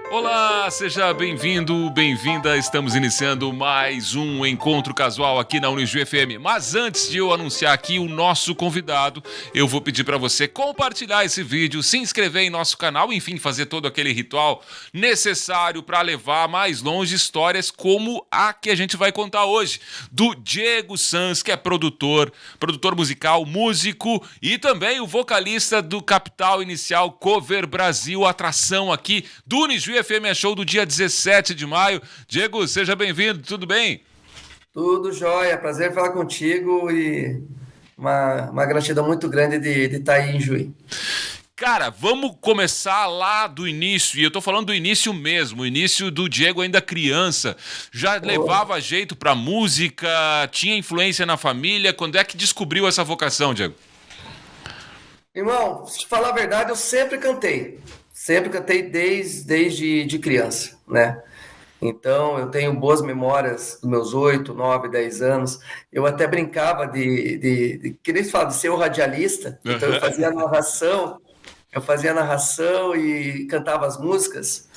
Olá, seja bem-vindo, bem-vinda. Estamos iniciando mais um encontro casual aqui na Unijuí FM. Mas antes de eu anunciar aqui o nosso convidado, eu vou pedir para você compartilhar esse vídeo, se inscrever em nosso canal, enfim, fazer todo aquele ritual necessário para levar mais longe histórias como a que a gente vai contar hoje, do Diego Sanz, que é produtor musical, músico e também o vocalista do Capital Inicial Cover Brasil, atração aqui do Unijuí FM Show do dia 17 de maio. Diego, seja bem-vindo, tudo bem? Tudo jóia, prazer falar contigo e uma gratidão muito grande de estar aí em Juí. Cara, vamos começar lá do início, e eu tô falando do início mesmo, o início do Diego ainda criança. Já levava jeito pra música, tinha influência na família, quando é que descobriu essa vocação, Diego? Irmão, se te falar a verdade, eu sempre cantei desde de criança, né? Então, eu tenho boas memórias dos meus 8, 9, 10 anos. Eu até brincava que nem se fala, de ser o radialista. Então, eu fazia narração e cantava as músicas.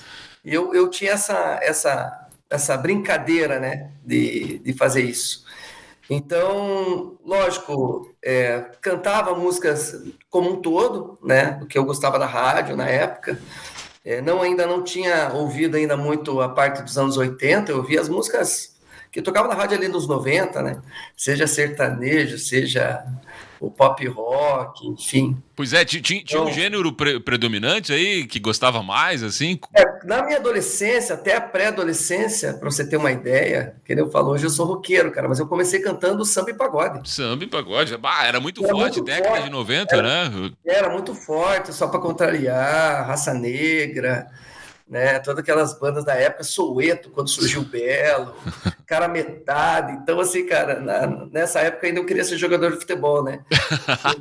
E eu tinha essa brincadeira, né, de fazer isso. Então, lógico, cantava músicas como um todo, né, do que eu gostava da rádio na época. Ainda não tinha ouvido ainda muito a parte dos anos 80, eu ouvia as músicas que tocava na rádio ali nos 90, né? Seja sertanejo, seja o pop rock, enfim. Pois é, tinha um Então, gênero predominante aí que gostava mais, assim? na minha adolescência, até a pré-adolescência, para você ter uma ideia, que nem eu falo, hoje eu sou roqueiro, cara, mas eu comecei cantando samba e pagode. Samba e pagode. Bah, era muito Era forte, muito década de forte, 90, era, né? era muito forte, só para contrariar, Raça Negra, né? Todas aquelas bandas da época, Soweto, quando surgiu o Belo, Cara Metade. Então, assim, cara, nessa época ainda eu queria ser jogador de futebol, né?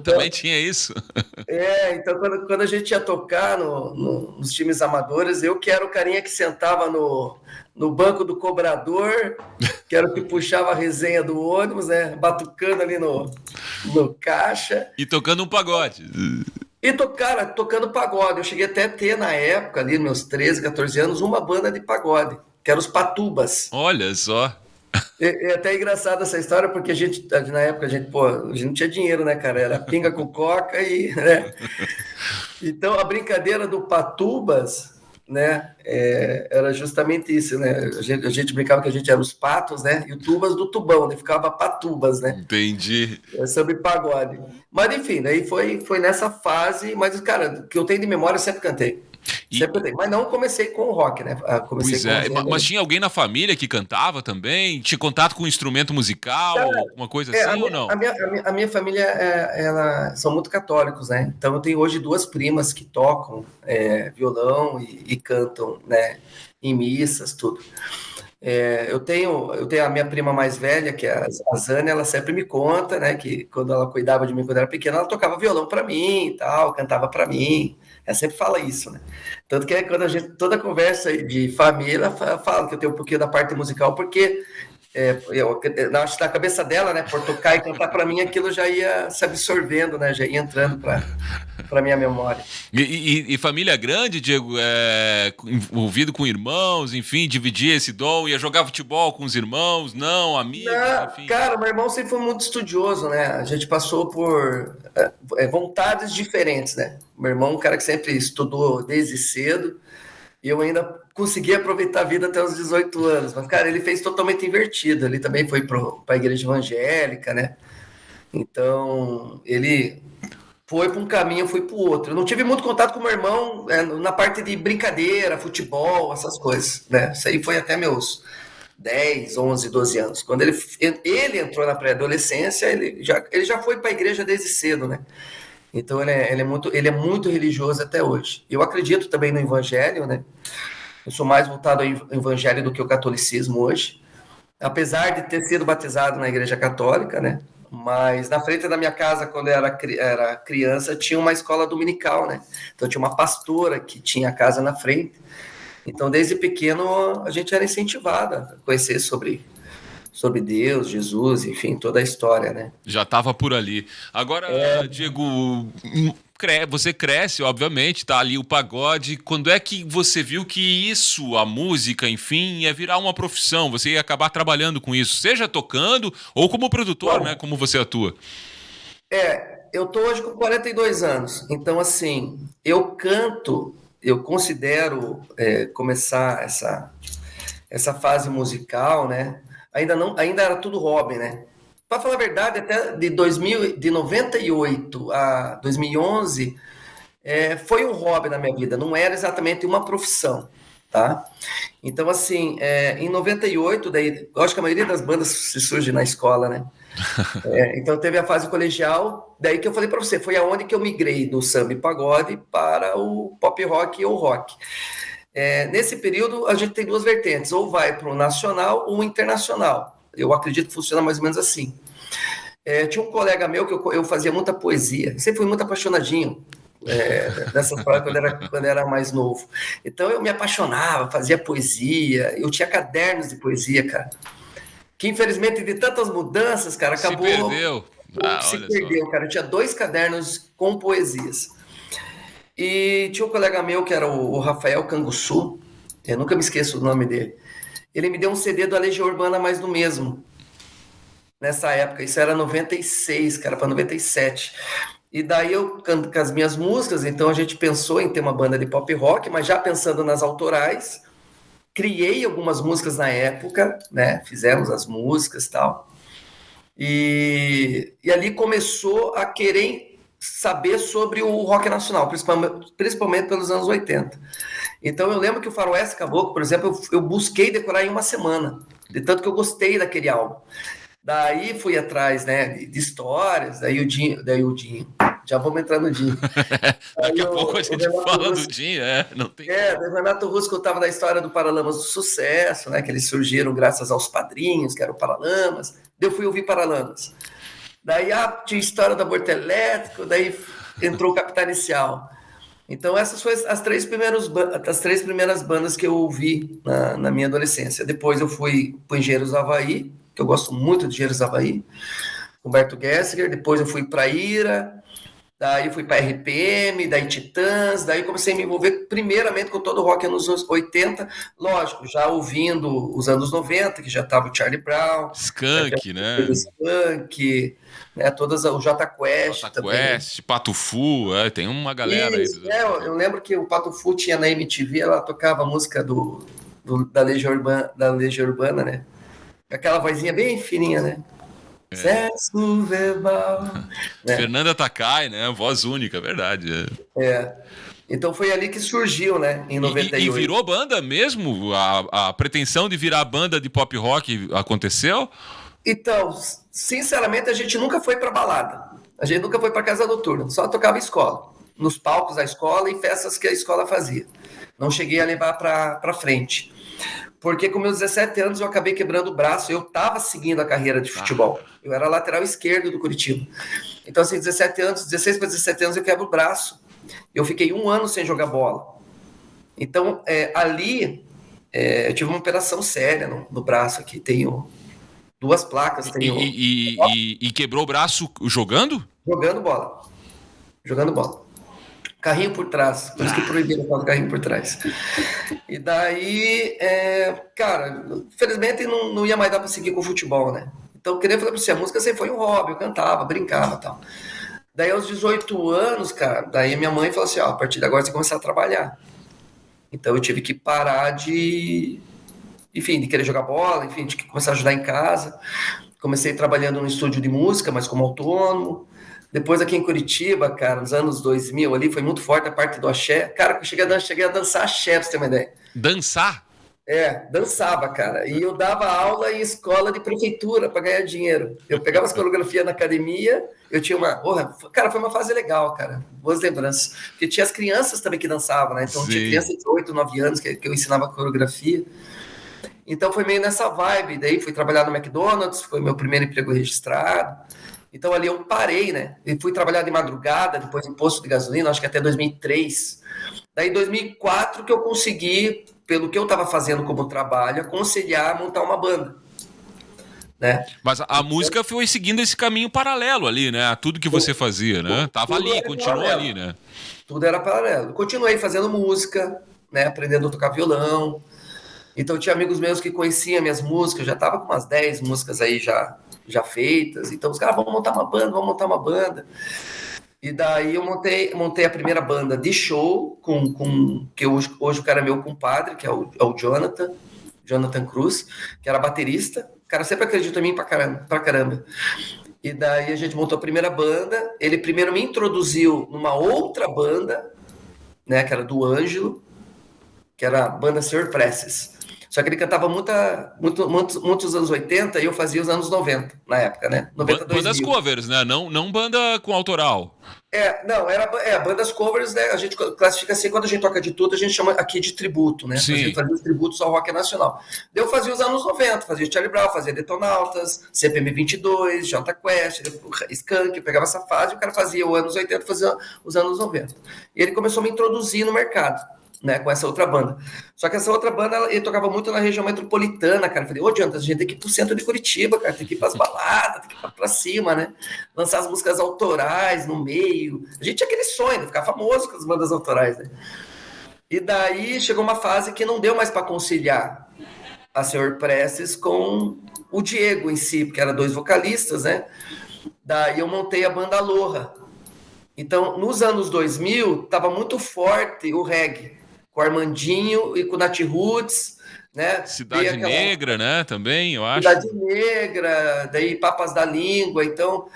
Também Então, tinha isso. então quando a gente ia tocar nos times amadores, eu que era o carinha que sentava no banco do cobrador, que era o que puxava a resenha do ônibus, né? Batucando ali no caixa. E tocando um pagode. E tocando pagode. Eu cheguei até a ter, na época, ali, meus 13, 14 anos, uma banda de pagode, que era os Patubas. Olha só. É até engraçado essa história, porque na época, a gente não tinha dinheiro, né, cara? Era pinga com coca e, né? Então, a brincadeira do Patubas, né, era justamente isso, né? A gente brincava que a gente era os patos, né? E o tubas do tubão, né? Ficava Patubas, né? Entendi. Sobre pagode. Mas enfim, daí foi nessa fase, mas, cara, que eu tenho de memória, eu sempre cantei. E, Sempre cantei. Mas não comecei com o rock, né? Comecei pois com o é, mas gênero. tinha alguém na família que cantava também? Tinha contato com um instrumento musical, Cara, alguma coisa assim ou não? a minha família, são muito católicos, né? Então eu tenho hoje duas primas que tocam violão e cantam, né? Em missas, tudo. Eu tenho a minha prima mais velha, que é a Zânia, ela sempre me conta, né, que quando ela cuidava de mim quando eu era pequena, ela tocava violão para mim e tal, cantava para mim. Ela sempre fala isso, né? Tanto que quando a gente, toda conversa de família, ela fala que eu tenho um pouquinho da parte musical, porque eu acho que na cabeça dela, né, por tocar e cantar para mim, aquilo já ia se absorvendo, né, já ia entrando para minha memória. E família grande, Diego, envolvido com irmãos, enfim, dividia esse dom, ia jogar futebol com os irmãos, não, amigos, enfim. Cara, meu irmão sempre foi muito estudioso, né? A gente passou por vontades diferentes, né? Meu irmão é um cara que sempre estudou desde cedo e eu ainda consegui aproveitar a vida até os 18 anos. Mas, cara, ele fez totalmente invertido. Ele também foi para a igreja evangélica, né? Então, ele foi para um caminho, eu fui para o outro. Eu não tive muito contato com meu irmão na parte de brincadeira, futebol, essas coisas, né? Isso aí foi até meus 10, 11, 12 anos. Quando ele entrou na pré-adolescência, ele já foi para a igreja desde cedo, né? Então ele é muito religioso até hoje. Eu acredito também no evangelho, né? Eu sou mais voltado ao evangelho do que ao catolicismo hoje. Apesar de ter sido batizado na igreja católica, né? Mas na frente da minha casa, quando eu era criança, tinha uma escola dominical, né? Então tinha uma pastora que tinha a casa na frente. Então, desde pequeno, a gente era incentivado a conhecer sobre Deus, Jesus, enfim, toda a história, né? Já estava por ali. Agora, Diego, você cresce, obviamente, tá ali o pagode. Quando é que você viu que isso, a música, enfim, ia virar uma profissão? Você ia acabar trabalhando com isso, seja tocando ou como produtor, né? Bom, Como você atua. eu tô hoje com 42 anos, então assim, eu canto, eu considero começar essa fase musical, né? Ainda não, ainda era tudo hobby, né? Para falar a verdade, até de 98 a 2011, foi um hobby na minha vida, não era exatamente uma profissão, tá? Então, assim, em 98, daí, eu acho que a maioria das bandas se surge na escola, né? Então, teve a fase colegial, daí que eu falei para você, foi aonde que eu migrei do samba e pagode para o pop rock ou rock. Nesse período, a gente tem duas vertentes, ou vai para o nacional ou internacional. Eu acredito que funciona mais ou menos assim. Tinha um colega meu que eu fazia muita poesia, sempre fui muito apaixonadinho dessas palavras quando era mais novo. Então eu me apaixonava, fazia poesia, eu tinha cadernos de poesia, cara. Que infelizmente de tantas mudanças, cara, Se acabou perdeu. se Olha só. perdeu, cara. Eu tinha 2 cadernos com poesias. E tinha um colega meu que era o Rafael Canguçu, eu nunca me esqueço o nome dele. Ele me deu um CD do A Legião Urbana Mais do Mesmo, nessa época. Isso era 96, cara, para 97. E daí eu canto com as minhas músicas, então a gente pensou em ter uma banda de pop rock, mas já pensando nas autorais, criei algumas músicas na época, né? Fizemos as músicas e tal. E ali começou a querer saber sobre o rock nacional, principalmente pelos anos 80. Então eu lembro que o Faroeste Caboclo, por exemplo, eu busquei decorar em uma semana, de tanto que eu gostei daquele álbum. Daí fui atrás, né, de histórias, daí o Dinho, já vamos entrar no Dinho. Daqui Aí a pouco a o gente Renato fala do Russo, Dinho, não tem como. o Renato Russo contava da história do Paralamas do Sucesso, né, que eles surgiram graças aos padrinhos, que eram Paralamas. Daí eu fui ouvir Paralamas. Daí tinha história do aborto elétrico, daí entrou o Capital Inicial. Então essas foram as três primeiras bandas que eu ouvi na minha adolescência. Depois eu fui para Engenheiros do Havaí, que eu gosto muito de Engenheiros do Havaí, Humberto Gessinger. Depois eu fui para Ira, daí fui para RPM, daí Titãs, daí comecei a me envolver primeiramente com todo o rock nos anos 80, lógico, já ouvindo os anos 90, que já estava o Charlie Brown, já tinha Skank, o né? Skank, né, todas o Jota Jota Quest também. Quest, Pato Fu, tem uma galera aí Isso, dos anos eu 80. lembro que o Pato Fu tinha na MTV, ela tocava a música da Legião Urbana, né? Aquela vozinha bem fininha, né? Sexo verbal, né? Fernanda Takai, né? Voz única, verdade. Então foi ali que surgiu, né? Em E 98. virou banda mesmo? A pretensão de virar banda de pop rock aconteceu? Então, sinceramente, a gente nunca foi pra balada. A gente nunca foi pra casa noturna. Só tocava em escola. Nos palcos da escola e festas que a escola fazia. Não cheguei a levar pra frente. Porque com meus 17 anos eu acabei quebrando o braço. Eu estava seguindo a carreira de futebol. Eu era lateral esquerdo do Curitiba. Então, assim, 17 anos, 16 para 17 anos eu quebro o braço. Eu fiquei 1 ano sem jogar bola. Então, ali, eu tive uma operação séria no braço aqui. Tenho 2 placas, tenho E quebrou o braço jogando? jogando bola. Jogando bola. Carrinho por trás, por isso que proibiram o carrinho por trás. E daí, cara, infelizmente não ia mais dar para seguir com o futebol, né? Então, eu queria falar para você, a música sempre foi um hobby, eu cantava, brincava e tal. Daí, aos 18 anos, cara, daí minha mãe falou assim, ó, a partir de agora você começar a trabalhar. Então, eu tive que parar enfim, de querer jogar bola, enfim, de começar a ajudar em casa. Comecei trabalhando no estúdio de música, mas como autônomo. Depois aqui em Curitiba, cara, nos anos 2000 ali, foi muito forte a parte do axé. Cara, eu cheguei a dançar axé, pra você ter uma ideia. Dançar? Dançava, cara. E eu dava aula em escola de prefeitura para ganhar dinheiro. Eu pegava as coreografias na academia, eu tinha uma... Cara, foi uma fase legal, cara. Boas lembranças. Porque tinha as crianças também que dançavam, né? Então tinha Sim. criança de 8, 9 anos que eu ensinava coreografia. Então foi meio nessa vibe. Daí fui trabalhar no McDonald's, foi meu primeiro emprego registrado. Então ali eu parei, né? E fui trabalhar de madrugada, depois em posto de gasolina, acho que até 2003. Daí em 2004 que eu consegui, pelo que eu estava fazendo como trabalho, aconselhar montar uma banda. né? Mas a música foi seguindo esse caminho paralelo ali, né? A tudo que você fazia, né? Tava Tudo ali, era continuou paralelo. ali, né? Tudo era paralelo. Continuei fazendo música, né? Aprendendo a tocar violão. Então tinha amigos meus que conheciam minhas músicas, já tava com umas 10 músicas aí já feitas. Então os caras, vamos montar uma banda, vamos montar uma banda. E daí eu montei a primeira banda de show com que hoje o cara é meu compadre, que é o Jonathan Cruz, que era baterista. O cara sempre acreditou em mim pra caramba. E daí a gente montou a primeira banda. Ele primeiro me introduziu numa outra banda, né, que era do Ângelo, que era a banda Sr. Preces. Só que ele cantava muitos anos 80 e eu fazia os anos 90, na época, né? 90, Bandas 2000. covers, né? Não banda com autoral. Não, bandas covers, né? A gente classifica assim, quando a gente toca de tudo, a gente chama aqui de tributo, né? A gente Sim. fazia os tributos ao rock nacional. Eu fazia os anos 90, fazia Charlie Brown, fazia Detonautas, CPM 22, Jota Quest, Skank, pegava essa fase, e o cara fazia os anos 80, fazia os anos 90. E ele começou a me introduzir no mercado, né, com essa outra banda. Só que essa outra banda, ele tocava muito na região metropolitana, cara. Eu falei, adianta, a gente tem que ir pro centro de Curitiba, cara, tem que ir pras baladas, tem que ir pra cima, né? Lançar as músicas autorais no meio. A gente tinha aquele sonho de ficar famoso com as bandas autorais, né? E daí chegou uma fase que não deu mais para conciliar a Sr. Preces com o Diego em si, porque eram 2 vocalistas, né? Daí eu montei a banda Aloha. Então, nos anos 2000, tava muito forte o reggae, com o Armandinho e com o Nat Roots, né? Cidade Negra, né? Também, eu acho. Cidade Negra, daí Papas da Língua. Então,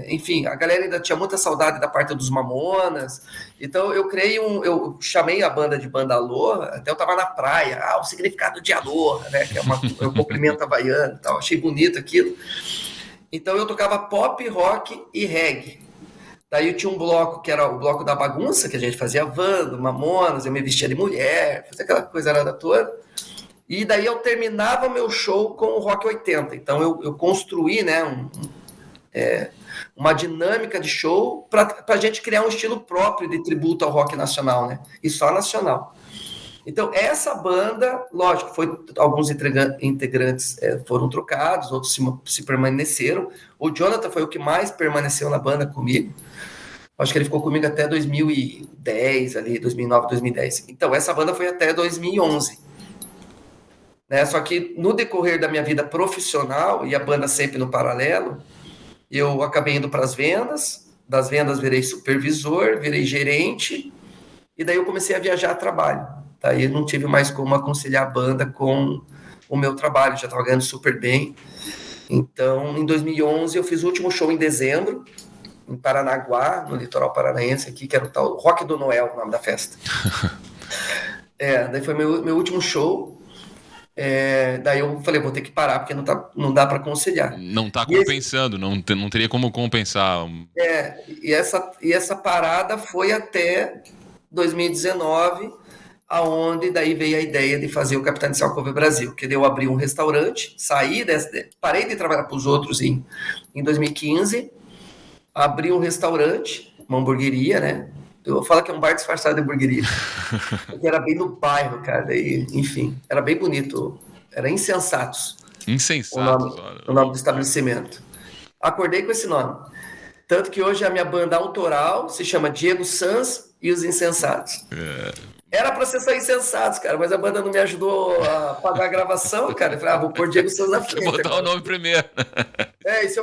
enfim, a galera ainda tinha muita saudade da parte dos Mamonas. Então, eu chamei a banda de Banda Aloha, até eu tava na praia. O significado de Aloha, né? Que é um cumprimento havaiano e tal. Achei bonito aquilo. Então, eu tocava pop, rock e reggae. Daí eu tinha um bloco que era o bloco da bagunça, que a gente fazia Vando, Mamonas, eu me vestia de mulher, fazia aquela coisa arada toda. E daí eu terminava meu show com o Rock 80. Então eu construí, né, uma dinâmica de show para a gente criar um estilo próprio de tributo ao rock nacional, né? E só nacional. Então essa banda, lógico, alguns integrantes foram trocados, outros se permaneceram. O Jonathan foi o que mais permaneceu na banda comigo. Acho que ele ficou comigo até 2010, ali, 2009, 2010. Então, essa banda foi até 2011. Né? Só que no decorrer da minha vida profissional, e a banda sempre no paralelo, eu acabei indo para as vendas, das vendas virei supervisor, virei gerente, e daí eu comecei a viajar a trabalho. Daí não tive mais como aconselhar a banda com o meu trabalho, já estava ganhando super bem. Então, em 2011, eu fiz o último show em dezembro, em Paranaguá, no litoral paranaense aqui, que era o tal Rock do Noel, o nome da festa. Daí foi meu último show. Daí eu falei, vou ter que parar, porque não dá para aconselhar. Não tá compensando, não teria como compensar. E essa parada foi até 2019, aonde daí veio a ideia de fazer o Capitanice Cover Brasil, que eu abri um restaurante, parei de trabalhar para os outros em 2015, abri um restaurante, uma hamburgueria, né? Eu falo que é um bar disfarçado de hamburgueria. Porque era bem no bairro, cara. Daí, enfim, era bem bonito. Era Insensatos. Insensatos, o nome do estabelecimento. Acordei com esse nome. Tanto que hoje a minha banda autoral se chama Diego Sanz e os Insensatos. Era pra ser só Insensatos, cara, mas a banda não me ajudou a pagar a gravação, cara. Eu falei, vou pôr Diego Sanz na frente. Vou botar o nome primeiro. E se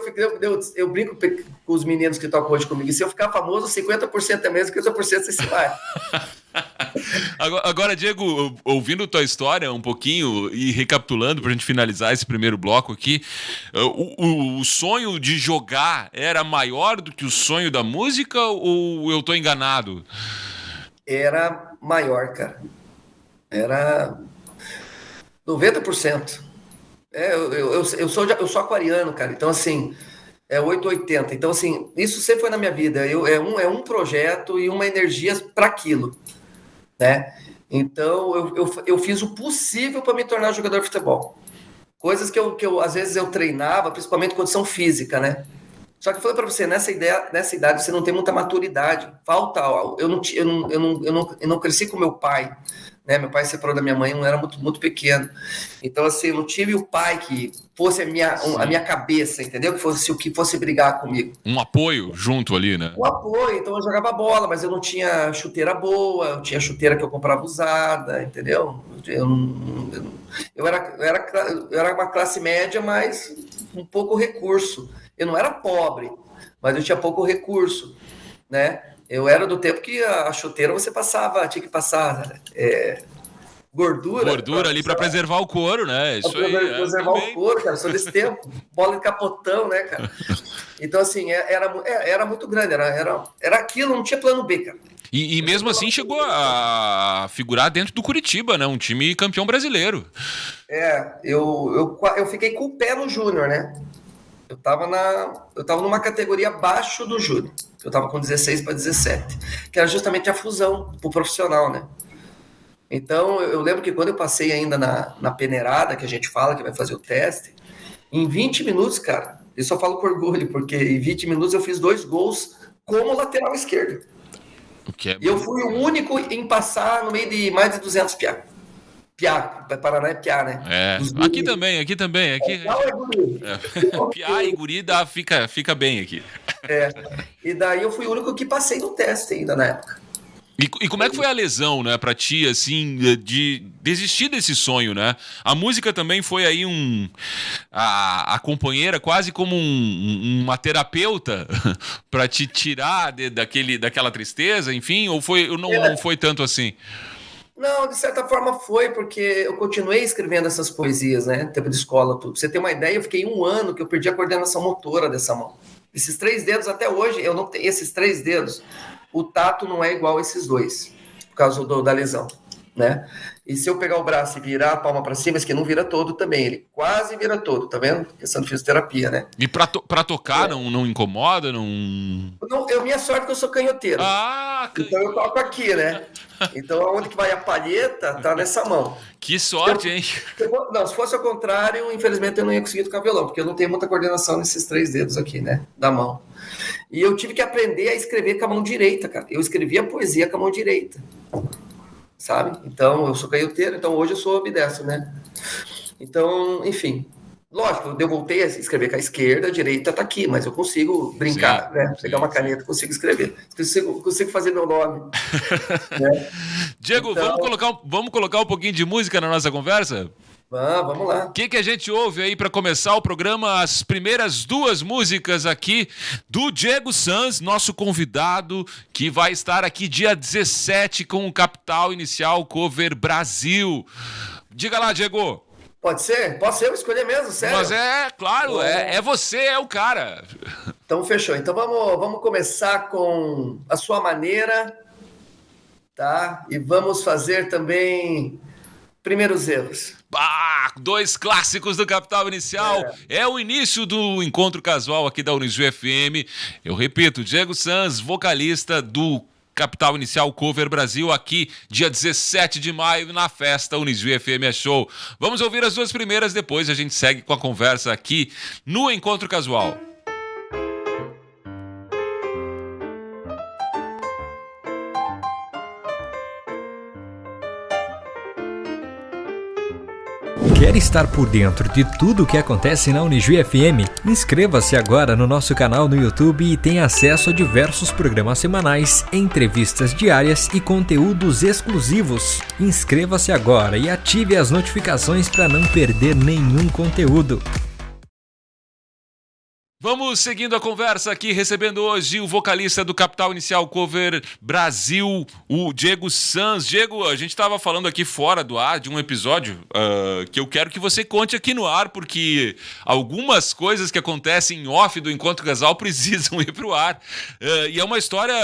eu brinco com os meninos que tocam hoje comigo, e se eu ficar famoso, 50% é mesmo, 50% você se vai. Agora, Diego, ouvindo tua história um pouquinho e recapitulando pra gente finalizar esse primeiro bloco aqui, o sonho de jogar era maior do que o sonho da música ou eu tô enganado? Era maior, cara. Era 90%. Eu sou aquariano, cara. Então, assim, 880. Então, assim, isso sempre foi na minha vida. É um projeto e uma energia para aquilo, né? Então, eu fiz o possível para me tornar jogador de futebol. Coisas que às vezes eu treinava, principalmente condição física, né? Só que eu falei para você, nessa idade você não tem muita maturidade. Falta, eu não cresci com meu pai, né? Meu pai separou da minha mãe, eu era muito, muito pequeno. Então, assim, eu não tive o pai que fosse a minha cabeça, entendeu? Que fosse o que fosse brigar comigo. Um apoio junto ali, né? O apoio, então eu jogava bola, mas eu não tinha chuteira boa, eu tinha chuteira que eu comprava usada, entendeu? Eu era uma classe média, mas com pouco recurso. Eu não era pobre, mas eu tinha pouco recurso, né? Eu era do tempo que a chuteira você tinha que passar gordura ali para preservar o couro, né? Isso aí. Preservar o couro, cara. Sou desse tempo. Bola de capotão, né, cara? Então, assim, era muito grande. Era aquilo, não tinha plano B, cara. E mesmo assim chegou a figurar dentro do Curitiba, né? Um time campeão brasileiro. Eu fiquei com o pé no Júnior, né? Eu tava numa categoria abaixo do Júnior. Eu tava com 16 para 17, que era justamente a fusão pro profissional, né? Então, eu lembro que quando eu passei ainda na peneirada, que a gente fala que vai fazer o teste, em 20 minutos, cara, eu só falo com orgulho, porque em 20 minutos eu fiz 2 gols como lateral esquerdo. E eu fui o único em passar no meio de mais de 200 piá. Piá, Paraná é piá, né? Aqui também. Aqui... Piá e guri fica bem aqui. E daí eu fui o único que passei no teste ainda na época. E como é que foi a lesão, né, pra ti, assim, de desistir desse sonho, né? A música também foi aí a companheira, quase como uma terapeuta pra te tirar daquela tristeza, enfim, ou não foi tanto assim? Não, de certa forma foi, porque eu continuei escrevendo essas poesias, né? Tempo de escola, tudo. Pra você ter uma ideia, eu fiquei 1 ano que eu perdi a coordenação motora dessa mão. Esses 3 dedos, até hoje, eu não tenho esses 3 dedos. O tato não é igual a esses 2, por causa da lesão, né? E se eu pegar o braço e virar a palma para cima, esse aqui não vira todo também, ele quase vira todo, tá vendo? Questão de fisioterapia, né? E pra tocar não incomoda? Não, minha sorte é que eu sou canhoteiro. Então eu toco aqui, né? Então onde que vai a palheta, tá nessa mão. Que sorte, hein? Se fosse ao contrário, infelizmente eu não ia conseguir tocar violão, porque eu não tenho muita coordenação nesses 3 dedos aqui, né? Da mão. E eu tive que aprender a escrever com a mão direita, cara. Eu escrevia poesia com a mão direita. Sabe? Então, eu sou canhoteiro, então hoje eu sou ambidestro, né? Então, enfim. Lógico, eu voltei a escrever com a esquerda, a direita tá aqui, mas eu consigo brincar, né? Pegar uma caneta e consigo escrever. Consigo fazer meu nome. Né? Diego, então, vamos colocar um pouquinho de música na nossa conversa? Vamos lá. O que a gente ouve aí para começar o programa? As primeiras 2 músicas aqui do Diego Sanz, nosso convidado, que vai estar aqui dia 17 com o Capital Inicial Cover Brasil. Diga lá, Diego. Pode ser? Posso eu escolher mesmo, sério? Mas claro, você, é o cara. Então fechou. Então vamos começar com A Sua Maneira, tá? E vamos fazer também Primeiros Erros. 2 clássicos do Capital Inicial. É o início do encontro casual aqui da Unijuí FM. Eu repito, Diego Sanz, vocalista do Capital Inicial Cover Brasil, aqui dia 17 de maio na festa Unijuí FM Show. Vamos ouvir as 2 primeiras, depois a gente segue com a conversa aqui no Encontro Casual. Quer estar por dentro de tudo o que acontece na Unijuí FM? Inscreva-se agora no nosso canal no YouTube e tenha acesso a diversos programas semanais, entrevistas diárias e conteúdos exclusivos. Inscreva-se agora e ative as notificações para não perder nenhum conteúdo. Vamos seguindo a conversa aqui, recebendo hoje o vocalista do Capital Inicial Cover Brasil, o Diego Sanz. Diego, a gente estava falando aqui fora do ar de um episódio que eu quero que você conte aqui no ar, porque algumas coisas que acontecem em off do Encontro Casal precisam ir para o ar. E é uma história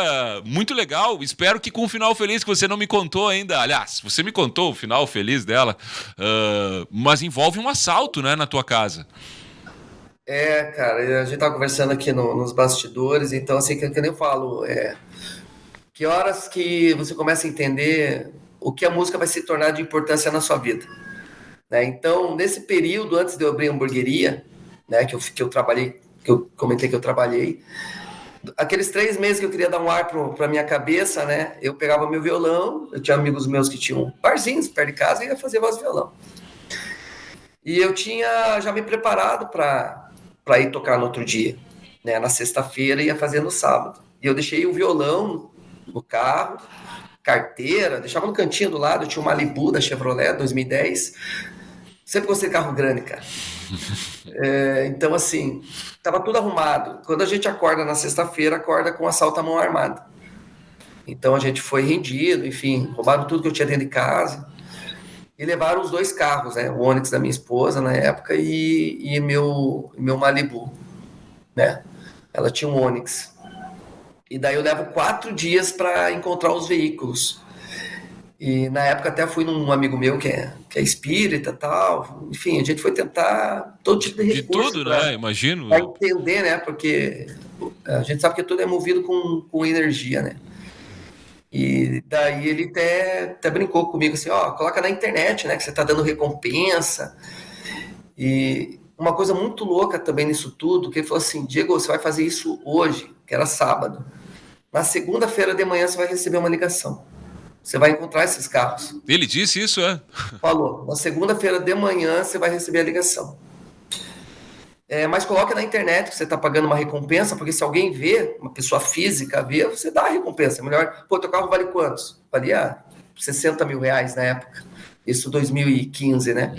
muito legal, espero que com um final feliz que você não me contou ainda. Aliás, você me contou o final feliz dela, mas envolve um assalto, né, na tua casa. Cara, a gente tava conversando aqui nos bastidores, então assim, que nem eu falo, que horas que você começa a entender o que a música vai se tornar de importância na sua vida, né? Então, nesse período, antes de eu abrir a hamburgueria, né, que eu trabalhei, que eu comentei que eu trabalhei, aqueles 3 meses que eu queria dar um ar para minha cabeça, né? Eu pegava meu violão, eu tinha amigos meus que tinham barzinhos perto de casa e ia fazer voz e violão. E eu tinha já me preparado para ir tocar no outro dia, né? Na sexta-feira ia fazer no sábado. E eu deixei o violão no carro, carteira, deixava no cantinho do lado, eu tinha um Malibu da Chevrolet 2010. Sempre gostei de carro grande, cara. Então, assim, tava tudo arrumado. Quando a gente acorda na sexta-feira, acorda com assalto à mão armada. Então a gente foi rendido, enfim, roubaram tudo que eu tinha dentro de casa e levaram os 2 carros, né? O Onix da minha esposa na época e meu Malibu, né? Ela tinha um Onix. E daí eu levo 4 dias para encontrar os veículos. E na época até fui num amigo meu que é espírita e tal. Enfim, a gente foi tentar todo tipo de recurso. De tudo, né? Imagino. Para entender, né? Porque a gente sabe que tudo é movido com energia, né? E daí ele até brincou comigo assim, coloca na internet, né? Que você tá dando recompensa. E uma coisa muito louca também nisso tudo, que ele falou assim, Diego, você vai fazer isso hoje, que era sábado. Na segunda-feira de manhã você vai receber uma ligação. Você vai encontrar esses carros. Ele disse isso, é? Falou. Na segunda-feira de manhã você vai receber a ligação. Mas coloque na internet que você está pagando uma recompensa, porque se alguém vê, uma pessoa física vê, você dá a recompensa. Melhor, teu carro vale quantos? Valia 60 mil reais na época. Isso 2015, né?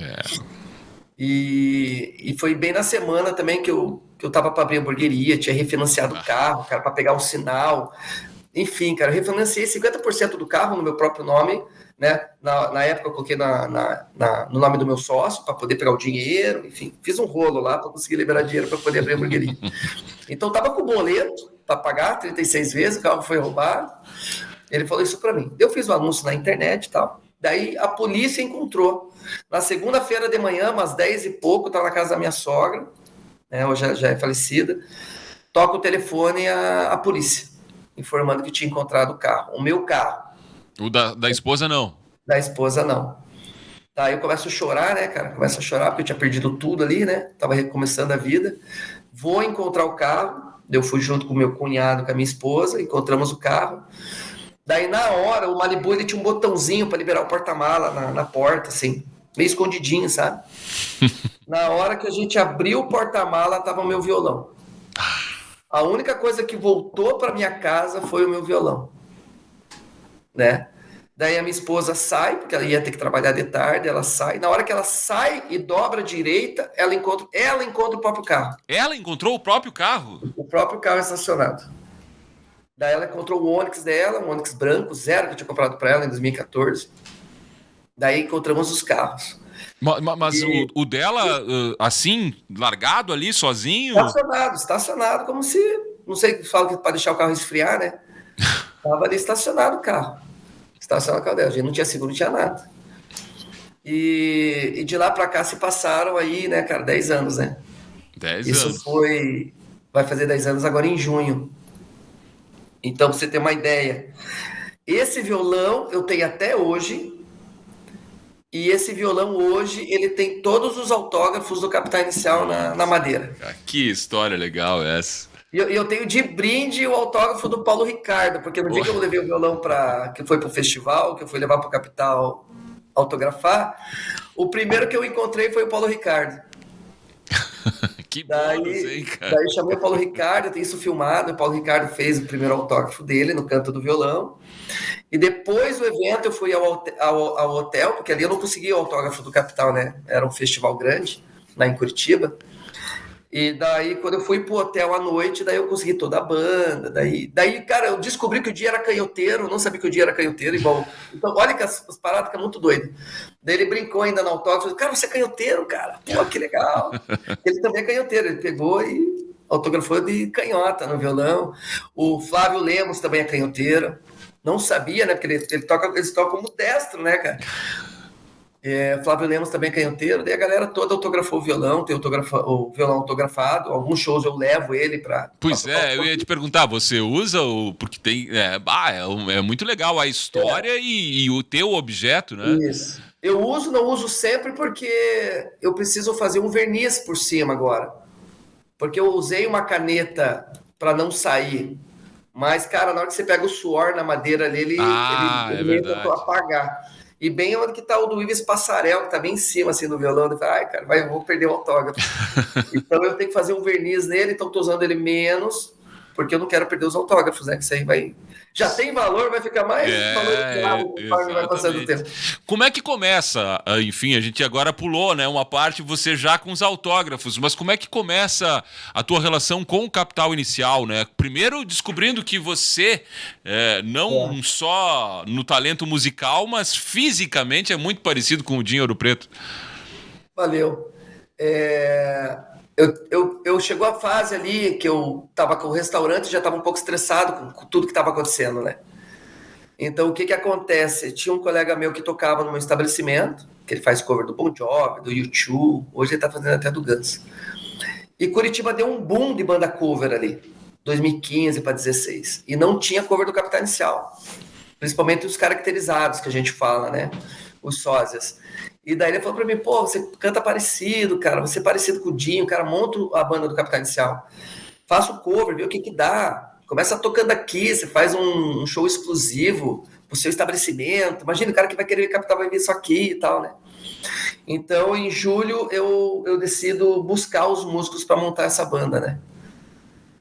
E foi bem na semana também que eu tava para abrir a hamburgueria, tinha refinanciado o carro, cara, para pegar o sinal. Enfim, cara, eu refinanciei 50% do carro no meu próprio nome, né? Na época eu coloquei no nome do meu sócio para poder pegar o dinheiro, enfim, fiz um rolo lá para conseguir liberar dinheiro para poder abrir a hamburgueria. Então tava com o boleto para pagar 36 vezes, o carro foi roubado. Ele falou isso para mim. Eu fiz o anúncio na internet e tal. Daí a polícia encontrou. Na segunda-feira de manhã, umas 10 e pouco, eu tava na casa da minha sogra, né? Hoje já é falecida. Toca o telefone a polícia, informando que tinha encontrado o carro, o meu carro. O da esposa, não? Da esposa, não. Daí eu começo a chorar, né, cara? Começo a chorar porque eu tinha perdido tudo ali, né? Tava recomeçando a vida. Vou encontrar o carro. Eu fui junto com o meu cunhado, com a minha esposa, encontramos o carro. Daí, na hora, o Malibu, ele tinha um botãozinho para liberar o porta-mala na porta, assim, meio escondidinho, sabe? Na hora que a gente abriu o porta-mala, tava o meu violão. A única coisa que voltou para minha casa foi o meu violão, né? Daí a minha esposa sai, porque ela ia ter que trabalhar de tarde, ela sai. Na hora que ela sai e dobra à direita, ela encontra o próprio carro. Ela encontrou o próprio carro? O próprio carro estacionado. Daí ela encontrou o Onix dela, um Onix branco, zero, que eu tinha comprado para ela em 2014. Daí encontramos os carros. Mas o dela, assim, largado ali, sozinho? Estacionado, como se... Não sei, fala que para deixar o carro esfriar, né? Tava ali estacionado o carro. Estacionado o carro dela. A gente não tinha seguro, não tinha nada. E de lá para cá se passaram aí, né, cara, 10 anos, né? 10 anos. Isso vai fazer 10 anos agora em junho. Então, pra você ter uma ideia, esse violão eu tenho até hoje, e esse violão hoje, ele tem todos os autógrafos do Capital Inicial na madeira. Que história legal essa. E eu tenho de brinde o autógrafo do Paulo Ricardo, porque no dia que eu levei o violão que foi pro festival, que eu fui levar pro Capital autografar, o primeiro que eu encontrei foi o Paulo Ricardo. Que bônus, hein, cara? Daí chamei o Paulo Ricardo, tem isso filmado. O Paulo Ricardo fez o primeiro autógrafo dele no canto do violão. E depois do evento eu fui ao hotel, porque ali eu não conseguia o autógrafo do Capital, né? Era um festival grande, lá em Curitiba. E daí, quando eu fui pro hotel à noite, daí eu consegui toda a banda. Daí, cara, eu descobri que o dia era canhoteiro, não sabia que o dia era canhoteiro, igual. Então, olha que as paradas ficam muito doidas. Daí ele brincou ainda no autógrafo, falou, cara, você é canhoteiro, cara. Pô, que legal. Ele também é canhoteiro, ele pegou e autografou de canhota no violão. O Flávio Lemos também é canhoteiro. Não sabia, né? Porque eles tocam como destro, né, cara? Flávio Lemos também é canhoteiro, daí a galera toda autografou o violão, tem o violão autografado, alguns shows eu levo ele pra... Pois eu ia te perguntar, você usa porque tem... É muito legal a história e o teu objeto, né? Isso. Eu não uso sempre porque eu preciso fazer um verniz por cima agora. Porque eu usei uma caneta para não sair. Mas, cara, na hora que você pega o suor na madeira ali, ele é meio que verdade. apagar. E bem onde que tá o do Ives Passarel, que tá bem em cima, assim, do violão. Eu falo, ai, cara, vou perder o autógrafo. Então eu tenho que fazer um verniz nele, então tô usando ele menos, porque eu não quero perder os autógrafos, né? Que isso aí vai... Já tem valor, vai ficar mais valorizado conforme vai passando o tempo. Como é que começa? Enfim, a gente agora pulou, né? Uma parte você já com os autógrafos, mas como é que começa a tua relação com o Capital Inicial, né? Primeiro descobrindo que você não só no talento musical, mas fisicamente é muito parecido com o Dinho Ouro Preto. Valeu. Eu chegou a fase ali que eu tava com o restaurante e já tava um pouco estressado com tudo que tava acontecendo, né? Então, o que acontece? Tinha um colega meu que tocava no meu estabelecimento, que ele faz cover do Bon Jovi, do U2, hoje ele tá fazendo até do Guns. E Curitiba deu um boom de banda cover ali, 2015 para 2016. E não tinha cover do Capital Inicial. Principalmente os caracterizados que a gente fala, né? Os sósias. E daí ele falou pra mim, pô, você canta parecido, cara, você é parecido com o Dinho, cara, monta a banda do Capital Inicial. Faça o cover, vê o que dá. Começa tocando aqui, você faz um show exclusivo pro seu estabelecimento. Imagina, o cara que vai querer Capital vai ver isso aqui e tal, né? Então, em julho, eu decido buscar os músicos para montar essa banda, né?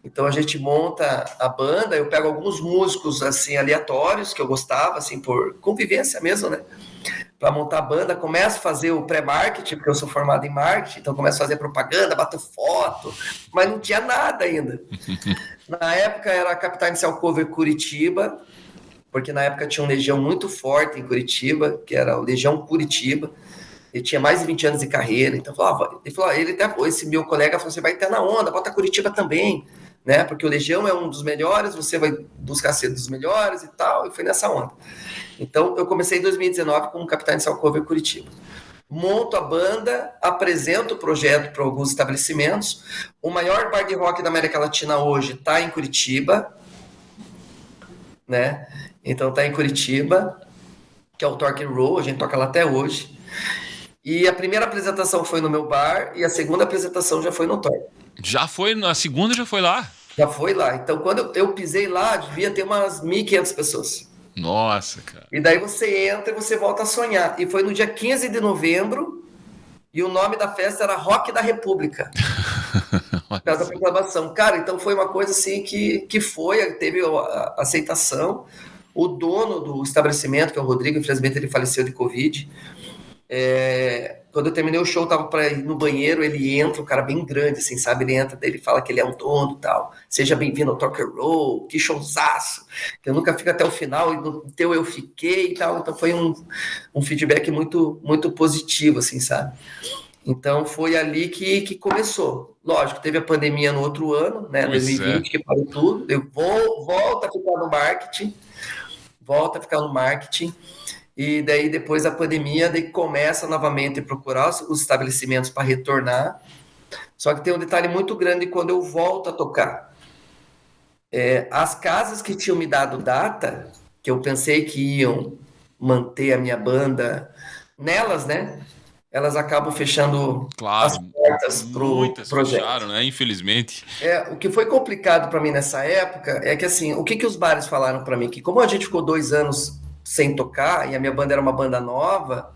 Então, a gente monta a banda, eu pego alguns músicos, assim, aleatórios, que eu gostava, assim, por convivência mesmo, né? Para montar a banda, começo a fazer o pré-marketing, porque eu sou formado em marketing, então começo a fazer propaganda, bato foto, mas não tinha nada ainda. Na época era a Capital Inicial Cover Curitiba, porque na época tinha um Legião muito forte em Curitiba, que era o Legião Curitiba. Ele tinha mais de 20 anos de carreira, então esse meu colega falou, você vai ter na onda, bota Curitiba também, né? Porque o Legião é um dos melhores, você vai buscar ser dos melhores e tal, e foi nessa onda. Então eu comecei em 2019 com o Capital Inicial Cover Curitiba. Monto a banda, apresento o projeto para alguns estabelecimentos. O maior bar de rock da América Latina hoje está em Curitiba, né? Então está em Curitiba, que é o Torque Roll, a gente toca lá até hoje. E a primeira apresentação foi no meu bar e a segunda apresentação já foi no Torque. Já foi, na segunda já foi lá? Já foi lá. Então quando eu pisei lá, devia ter umas 1.500 pessoas. Nossa, cara. E daí você entra e você volta a sonhar. E foi no dia 15 de novembro, e o nome da festa era Rock da República. Por causa da proclamação. Cara, então foi uma coisa assim que teve a aceitação. O dono do estabelecimento, que é o Rodrigo, infelizmente ele faleceu de Covid. Quando eu terminei o show, tava para ir no banheiro, ele entra, um cara bem grande, assim, sabe? Ele entra, ele fala que ele é um dono e tal. Seja bem-vindo ao Talk Roll, que showzaço. Que eu nunca fico até o final, e no teu eu fiquei e tal. Então foi um feedback muito, muito positivo, assim, sabe? Então foi ali que começou. Lógico, teve a pandemia no outro ano, né? 2020, que parou tudo. Eu volto a ficar no marketing. E daí, depois da pandemia, daí começa novamente a procurar os estabelecimentos para retornar. Só que tem um detalhe muito grande quando eu volto a tocar. As casas que tinham me dado data, que eu pensei que iam manter a minha banda nelas, né? Elas acabam fechando as portas pro projeto. Fecharam, né? Infelizmente. O que foi complicado para mim nessa época é que, assim, o que os bares falaram para mim? Que como a gente ficou 2 anos sem tocar, e a minha banda era uma banda nova,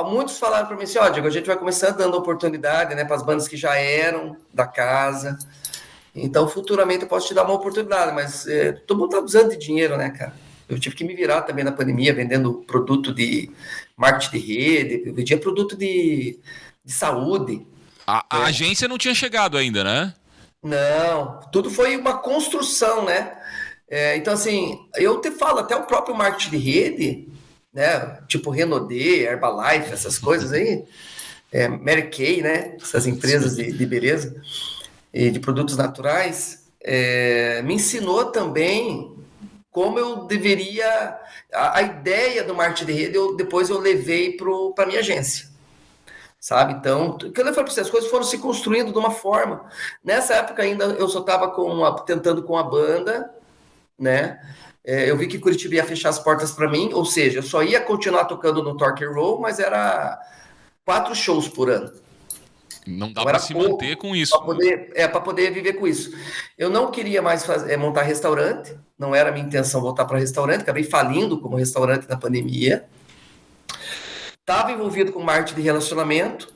muitos falaram para mim assim, Diego, a gente vai começar dando oportunidade, né, para as bandas que já eram da casa, então futuramente eu posso te dar uma oportunidade, mas todo mundo tá precisando de dinheiro, né, cara? Eu tive que me virar também na pandemia, vendendo produto de marketing de rede, eu vendia produto de saúde. A agência não tinha chegado ainda, né? Não, tudo foi uma construção, né? Então, assim, eu te falo, até o próprio marketing de rede, né? Tipo Renaudet, Herbalife, essas coisas aí, Mary Kay, né? Essas empresas de beleza e de produtos naturais, me ensinou também como eu deveria... A ideia do marketing de rede, depois eu levei para minha agência. Sabe? Então, o que eu falei para você, as coisas foram se construindo de uma forma. Nessa época ainda eu só estava tentando com a banda, né? Eu vi que Curitiba ia fechar as portas para mim, ou seja, eu só ia continuar tocando no Torque Roll, mas era 4 shows por ano. Não dá Então, para era se pouco manter com isso. para poder viver com isso. Eu não queria mais montar restaurante, não era a minha intenção voltar para restaurante, acabei falindo como restaurante na pandemia. Estava envolvido com marketing de relacionamento,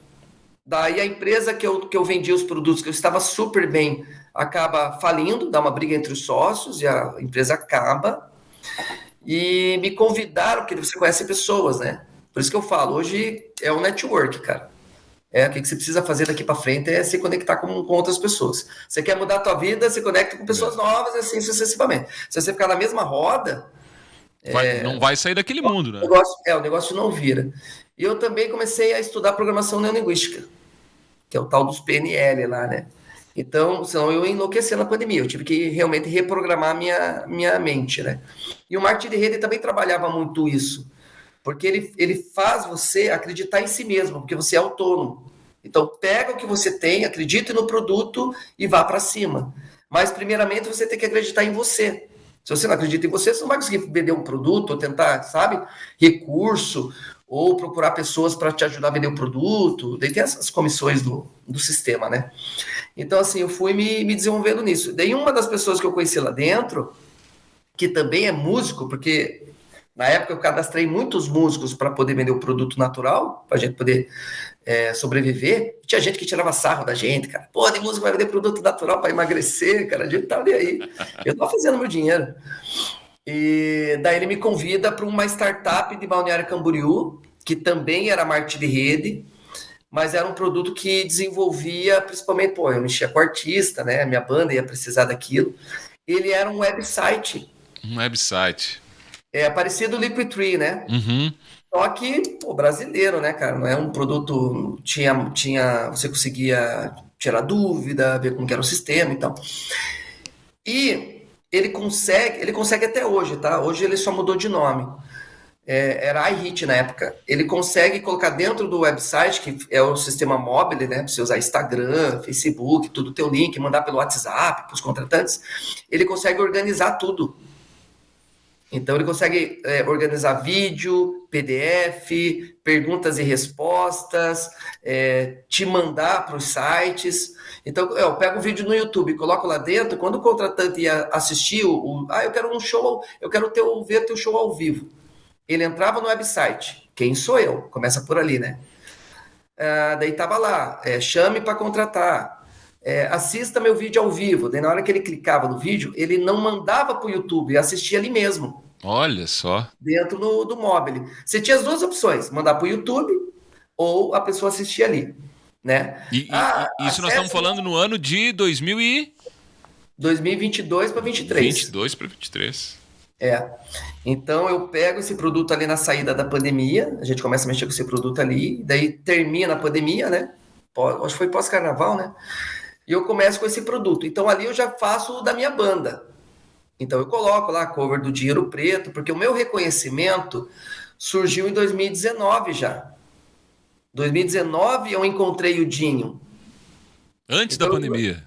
daí a empresa que eu vendia os produtos, que eu estava super bem, acaba falindo, dá uma briga entre os sócios e a empresa acaba. E me convidaram, porque você conhece pessoas, né? Por isso que eu falo, hoje é o network, cara. O que você precisa fazer daqui para frente é se conectar com outras pessoas. Você quer mudar a tua vida, se conecta com pessoas novas, assim sucessivamente. Se você ficar na mesma roda... Não vai sair daquele mundo, né? O negócio não vira. E eu também comecei a estudar programação neurolinguística, que é o tal dos PNL lá, né? Então, senão eu enlouqueci na pandemia. Eu tive que realmente reprogramar minha mente, né? E o marketing de rede também trabalhava muito isso. Porque ele faz você acreditar em si mesmo, porque você é autônomo. Então, pega o que você tem, acredite no produto e vá para cima. Mas, primeiramente, você tem que acreditar em você. Se você não acredita em você, você não vai conseguir vender um produto ou tentar, sabe, recurso ou procurar pessoas para te ajudar a vender o produto. Daí tem essas comissões do sistema, né? Então, assim, eu fui me desenvolvendo nisso. Daí, uma das pessoas que eu conheci lá dentro, que também é músico, porque... Na época, eu cadastrei muitos músicos para poder vender o produto natural, para a gente poder sobreviver. Tinha gente que tirava sarro da gente, cara. Pô, de músico vai vender produto natural para emagrecer, cara. A gente tava aí. Eu tava fazendo meu dinheiro. E daí ele me convida para uma startup de Balneário Camboriú, que também era marketing de rede, mas era um produto que desenvolvia, principalmente, pô, eu mexia com artista, né? Minha banda ia precisar daquilo. Ele era um website. Um website. Parecido Liquid Tree, né? Uhum. Só que, pô, brasileiro, né, cara? Não é um produto... Você conseguia tirar dúvida, ver como que era o sistema e tal. E ele consegue até hoje, tá? Hoje ele só mudou de nome. Era iHit na época. Ele consegue colocar dentro do website, que é o sistema mobile, né? Pra você usar Instagram, Facebook, tudo, teu link, mandar pelo WhatsApp para os contratantes. Ele consegue organizar tudo. Então, ele consegue organizar vídeo, PDF, perguntas e respostas, te mandar para os sites. Então, eu pego um vídeo no YouTube, coloco lá dentro, quando o contratante ia assistir, eu quero um show, eu quero ver teu show ao vivo. Ele entrava no website, quem sou eu? Começa por ali, né? Daí tava lá, chame para contratar. Assista meu vídeo ao vivo. Daí na hora que ele clicava no vídeo, ele não mandava para o YouTube, assistia ali mesmo. Olha só. Dentro do mobile. Você tinha as duas opções, mandar para o YouTube ou a pessoa assistir ali, né? Isso nós estamos falando no ano de 2022 para 23. 22 para 23. Então eu pego esse produto ali na saída da pandemia, a gente começa a mexer com esse produto ali, daí termina a pandemia, né? Acho que foi pós-carnaval, né? E eu começo com esse produto. Então ali eu já faço o da minha banda. Então eu coloco lá a cover do Dinheiro Preto, porque o meu reconhecimento surgiu em 2019 já. 2019 eu encontrei o Dinho. Antes da pandemia.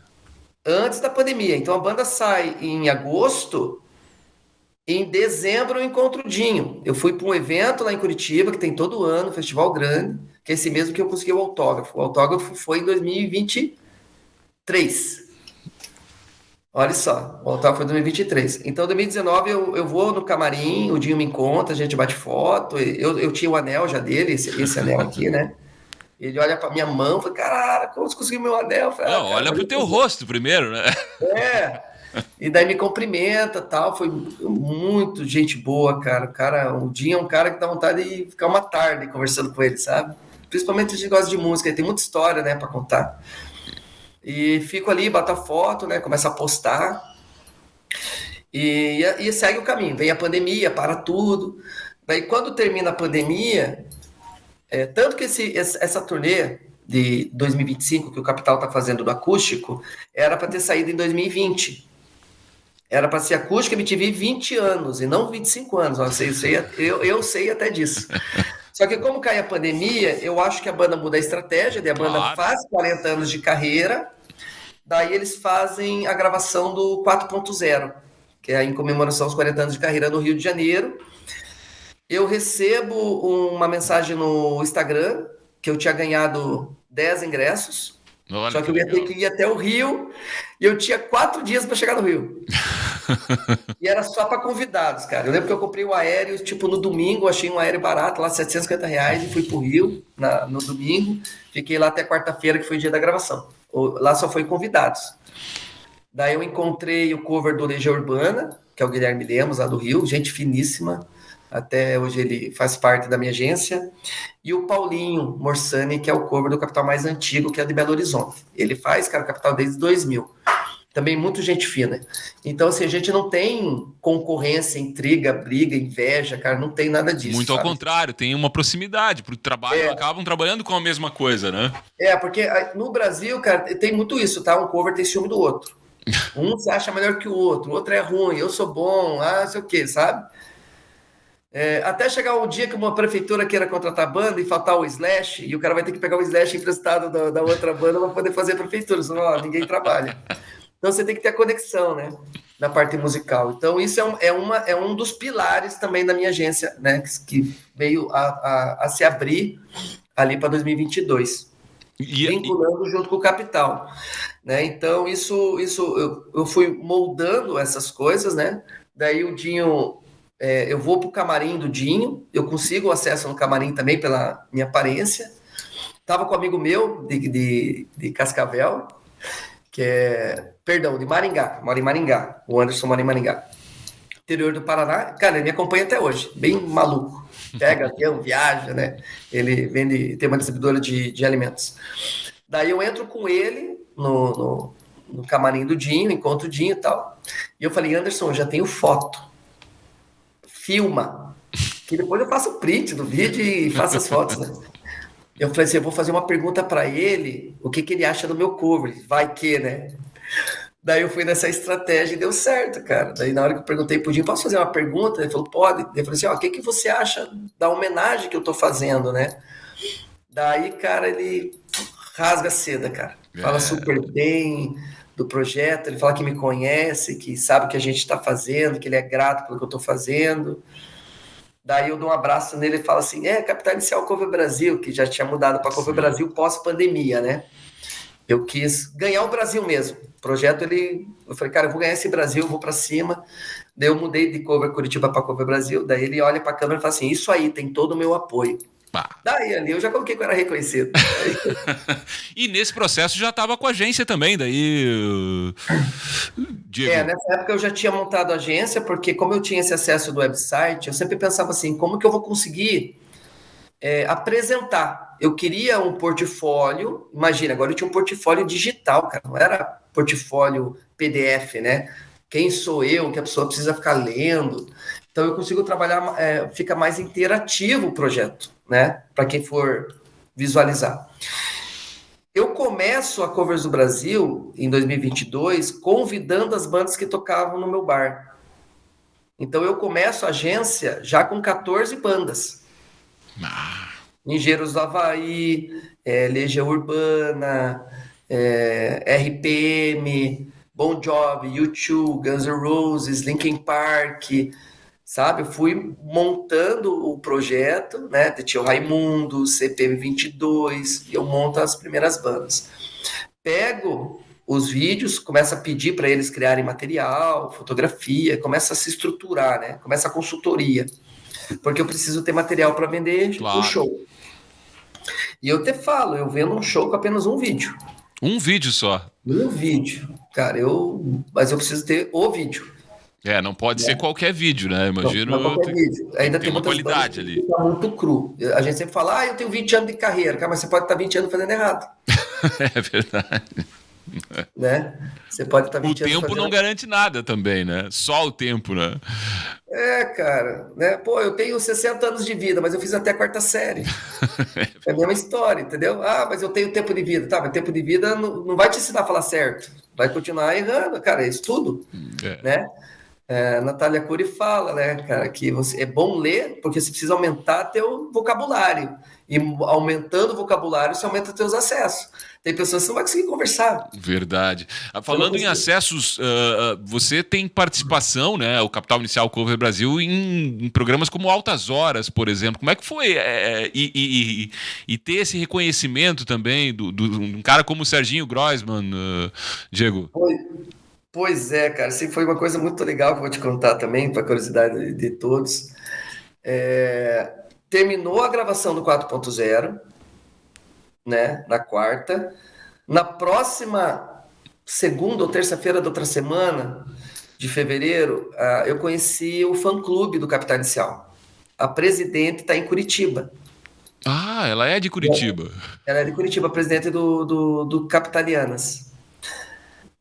Antes da pandemia. Então a banda sai em agosto, em dezembro eu encontro o Dinho. Eu fui para um evento lá em Curitiba, que tem todo ano, um festival grande, que é esse mesmo que eu consegui o autógrafo. O autógrafo foi em 2023. Olha só, o autógrafo foi em 2023. Então, em 2019, eu vou no camarim, o Dinho me encontra, a gente bate foto. Eu tinha o anel já dele, esse anel aqui, né? Ele olha pra minha mão e fala, cara, como você conseguiu meu anel? Falei, não, olha pro teu rosto primeiro, né? E daí me cumprimenta, tal, foi muito gente boa, cara. O Dinho é um cara que dá vontade de ficar uma tarde conversando com ele, sabe? Principalmente a gente gosta de música, ele tem muita história, né, pra contar. E fico ali, bato a foto, né, começo a postar e segue o caminho. Vem a pandemia, para tudo. Daí quando termina a pandemia, tanto que essa turnê de 2025 que o Capital está fazendo do acústico, era para ter saído em 2020. Era para ser acústica MTV 20 anos e não 25 anos. Eu sei até disso. Só que como cai a pandemia, eu acho que a banda muda a estratégia, daí a banda faz 40 anos de carreira, daí eles fazem a gravação do 4.0, que é em comemoração aos 40 anos de carreira no Rio de Janeiro. Eu recebo uma mensagem no Instagram, que eu tinha ganhado 10 ingressos, Olha Só que eu ia ter legal. que ir até o Rio e eu tinha 4 dias para chegar no Rio. E era só para convidados, cara. Eu lembro que eu comprei um aéreo, tipo, no domingo, achei um aéreo barato, lá R$ 750, e fui pro Rio no domingo. Fiquei lá até quarta-feira, que foi o dia da gravação. Lá só foi convidados. Daí eu encontrei o cover do Legião Urbana, que é o Guilherme Lemos, lá do Rio, gente finíssima. Até hoje ele faz parte da minha agência. E o Paulinho Morsani, que é o cover do Capital mais antigo, que é de Belo Horizonte. Ele faz, cara, o Capital desde 2000. Também muito gente fina. Então, assim, a gente não tem concorrência, intriga, briga, inveja, cara, não tem nada disso. Muito ao contrário, tem uma proximidade, porque o trabalho acabam trabalhando com a mesma coisa, né? Porque no Brasil, cara, tem muito isso, tá? Um cover tem ciúme do outro. Um se acha melhor que o outro é ruim, eu sou bom, não sei o quê, sabe? Até chegar o dia que uma prefeitura queira contratar a banda e faltar o Slash, e o cara vai ter que pegar o Slash emprestado da outra banda para poder fazer a prefeitura, senão ninguém trabalha. Então você tem que ter a conexão, né, na parte musical. Então isso é um dos pilares também da minha agência, né, que veio a se abrir ali para 2022, vinculando junto com o Capital, né? Então isso eu fui moldando essas coisas, né? Daí o Dinho, eu vou pro camarim do Dinho, eu consigo acesso no camarim também pela minha aparência. Tava com um amigo meu de Cascavel, de Maringá, mora em Maringá, o Anderson mora em Maringá, interior do Paraná. Cara, ele me acompanha até hoje, bem maluco, pega avião, viaja, né? Ele tem uma distribuidora de alimentos. Daí eu entro com ele no camarim do Dinho, encontro o Dinho e tal, e eu falei: Anderson, eu já tenho foto, filma, que depois eu faço o print do vídeo e faço as fotos, né? Eu falei assim, eu vou fazer uma pergunta para ele, o que ele acha do meu cover, vai que, né? Daí eu fui nessa estratégia e deu certo, cara. Daí na hora que eu perguntei pro Dinho, posso fazer uma pergunta? Ele falou, pode. Eu falei assim, o que você acha da homenagem que eu tô fazendo, né? Daí, cara, ele rasga a seda, cara. Fala super bem do projeto, ele fala que me conhece, que sabe o que a gente tá fazendo, que ele é grato pelo que eu tô fazendo. Daí eu dou um abraço nele e falo assim, Capital Inicial Cover Brasil, que já tinha mudado para Cover Brasil pós-pandemia, né? Eu quis ganhar o Brasil mesmo. O projeto, eu falei, cara, eu vou ganhar esse Brasil, eu vou para cima. Daí eu mudei de Cover Curitiba para Cover Brasil. Daí ele olha para a câmera e fala assim, isso aí, tem todo o meu apoio. Daí ali eu já coloquei que eu era reconhecido. E nesse processo já estava com a agência também, daí... Diego. Nessa época eu já tinha montado a agência, porque como eu tinha esse acesso do website, eu sempre pensava assim, como que eu vou conseguir apresentar? Eu queria um portfólio, imagina, agora eu tinha um portfólio digital, cara, não era portfólio PDF, né? Quem sou eu, que a pessoa precisa ficar lendo. Então eu consigo trabalhar, fica mais interativo o projeto, né? Para quem for visualizar. Eu começo a Covers do Brasil em 2022 convidando as bandas que tocavam no meu bar. Então eu começo a agência já com 14 bandas. Engenheiros do Havaí, Legião Urbana, RPM, Bon Jovi, U2, Guns N' Roses, Linkin Park, sabe? Eu fui montando o projeto, né? Tinha o Raimundo, CPM 22, e eu monto as primeiras bandas. Pego os vídeos, começo a pedir para eles criarem material, fotografia, começa a se estruturar, né? Começa a consultoria, porque eu preciso ter material para vender no show. E eu te falo, eu vendo um show com apenas um vídeo. Um vídeo só? Um vídeo. Cara, mas eu preciso ter o vídeo. Não pode ser qualquer vídeo, né? Imagino. Não qualquer vídeo. Ainda tem uma qualidade ali. Fica muito cru. A gente sempre fala, eu tenho 20 anos de carreira, cara, mas você pode estar 20 anos fazendo errado. É verdade. Né? Você pode estar 20 anos fazendo... O tempo não garante nada também, né? Só o tempo, né? Cara, né? Pô, eu tenho 60 anos de vida, mas eu fiz até a 4ª série. É a mesma história, entendeu? Mas eu tenho tempo de vida. Tá, mas tempo de vida não vai te ensinar a falar certo. Vai continuar errando, cara, é estudo, né? Natália Cury fala, né, cara, que é bom ler porque você precisa aumentar teu vocabulário. E aumentando o vocabulário, você aumenta teus acessos. Tem pessoas que não vai conseguir conversar. Verdade. Falando em acessos, você tem participação, né? O Capital Inicial Cover Brasil em programas como Altas Horas, por exemplo. Como é que foi? E ter esse reconhecimento também de um cara como o Serginho Groisman, Diego? Pois é, cara. Isso foi uma coisa muito legal que eu vou te contar também, para curiosidade de todos. Terminou a gravação do 4.0, né? Na quarta. Na próxima segunda ou terça-feira da outra semana, de fevereiro, eu conheci o fã-clube do Capital Inicial. A presidente está em Curitiba. Ah, ela é de Curitiba. Ela é de Curitiba, presidente do Capitalianas.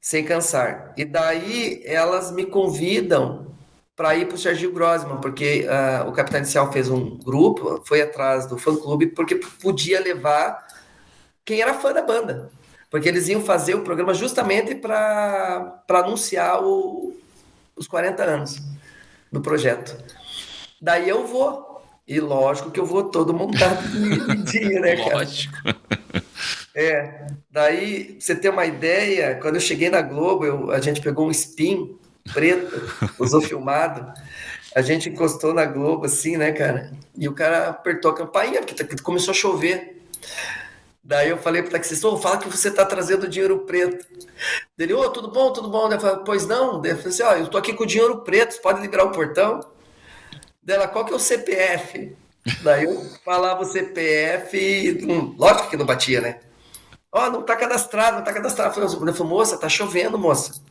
Sem cansar. E daí elas me convidam para ir para o Serginho Groisman, porque o Capital Inicial fez um grupo, foi atrás do fã-clube, porque podia levar quem era fã da banda. Porque eles iam fazer o programa justamente para anunciar os 40 anos do projeto. Daí eu vou. E lógico que eu vou todo montado de dia, né, cara? Lógico. Daí, pra você ter uma ideia, quando eu cheguei na Globo, a gente pegou um spin preto, usou filmado, a gente encostou na Globo assim, né, cara? E o cara apertou a campainha, porque começou a chover. Daí eu falei pro taxista, fala que você tá trazendo dinheiro preto. Ele, tudo bom, tudo bom. Daí eu falei, pois não. Daí eu falei assim, eu tô aqui com dinheiro preto, você pode liberar o portão? Dela, qual que é o CPF? Daí eu falava o CPF e lógico que não batia, né? Não tá cadastrado, não tá cadastrado. Eu falei, moça, tá chovendo, moça.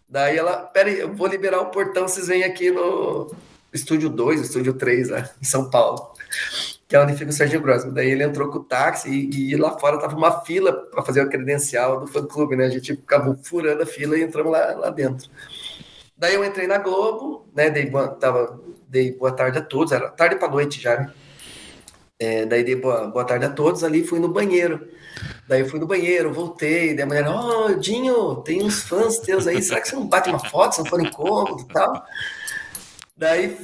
Daí ela, peraí, eu vou liberar o portão, vocês vêm aqui no Estúdio 2, Estúdio 3, lá em São Paulo, que é onde fica o Serginho Groisman. Daí ele entrou com o táxi e lá fora tava uma fila para fazer a credencial do fã-clube, né? A gente acabou furando a fila e entramos lá dentro. Daí eu entrei na Globo, né? Dei boa tarde a todos, era tarde para noite já, né? Daí dei boa tarde a todos ali, fui no banheiro. Daí eu fui no banheiro, voltei, daí a mulher, Dinho, tem uns fãs teus aí, será que você não bate uma foto, se não for incômodo e tal? Daí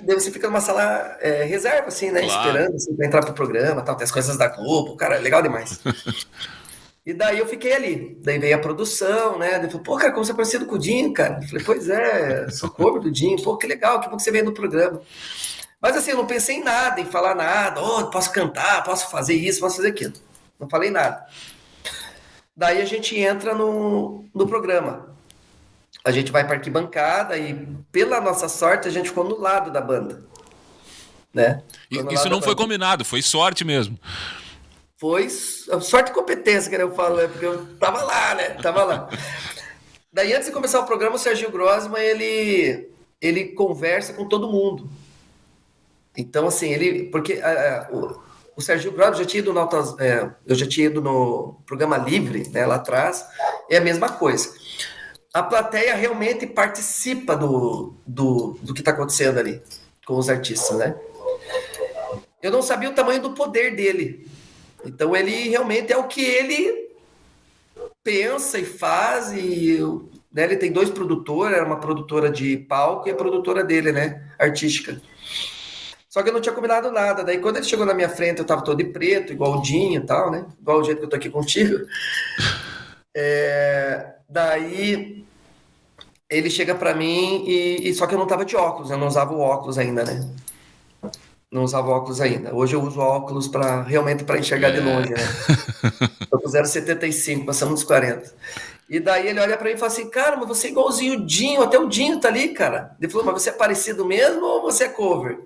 você fica numa sala reserva, assim, né? Claro. Esperando assim, pra entrar pro programa, tal, tem as coisas da Globo, cara, legal demais. E daí eu fiquei ali, daí veio a produção, né? Daí falei, cara, como você é parecido com o Dinho, cara? Eu falei, pois é, sou cover do Dinho, que legal, que bom que você veio no programa. Mas assim, eu não pensei em nada, em falar nada, posso cantar, posso fazer isso, posso fazer aquilo. Não falei nada. Daí a gente entra no programa. A gente vai para arquibancada e, pela nossa sorte, a gente ficou no lado da banda. Né? Isso não foi combinado, foi sorte mesmo. Foi sorte e competência, que eu falo, porque eu tava lá, né? Tava lá. Daí, antes de começar o programa, o Serginho Groisman, ele conversa com todo mundo. Então, assim, porque o Serginho Groisman já tinha ido eu já tinha ido no programa Livre, né, lá atrás, é a mesma coisa. A plateia realmente participa do que está acontecendo ali com os artistas, né? Eu não sabia o tamanho do poder dele. Então, ele realmente é o que ele pensa e faz. Né, ele tem 2 produtores, era uma produtora de palco e a produtora dele, né, artística. Só que eu não tinha combinado nada. Daí, quando ele chegou na minha frente, eu tava todo de preto, igual o Dinho e tal, né? Igual o jeito que eu tô aqui contigo. Daí, ele chega pra mim só que eu não tava de óculos, eu não usava o óculos ainda, né? Não usava óculos ainda. Hoje eu uso óculos realmente para enxergar de longe, né? Tô com 0,75, passando dos 40. E daí ele olha pra mim e fala assim, cara, mas você é igualzinho o Dinho, até o Dinho tá ali, cara. Ele falou, mas você é parecido mesmo ou você é cover?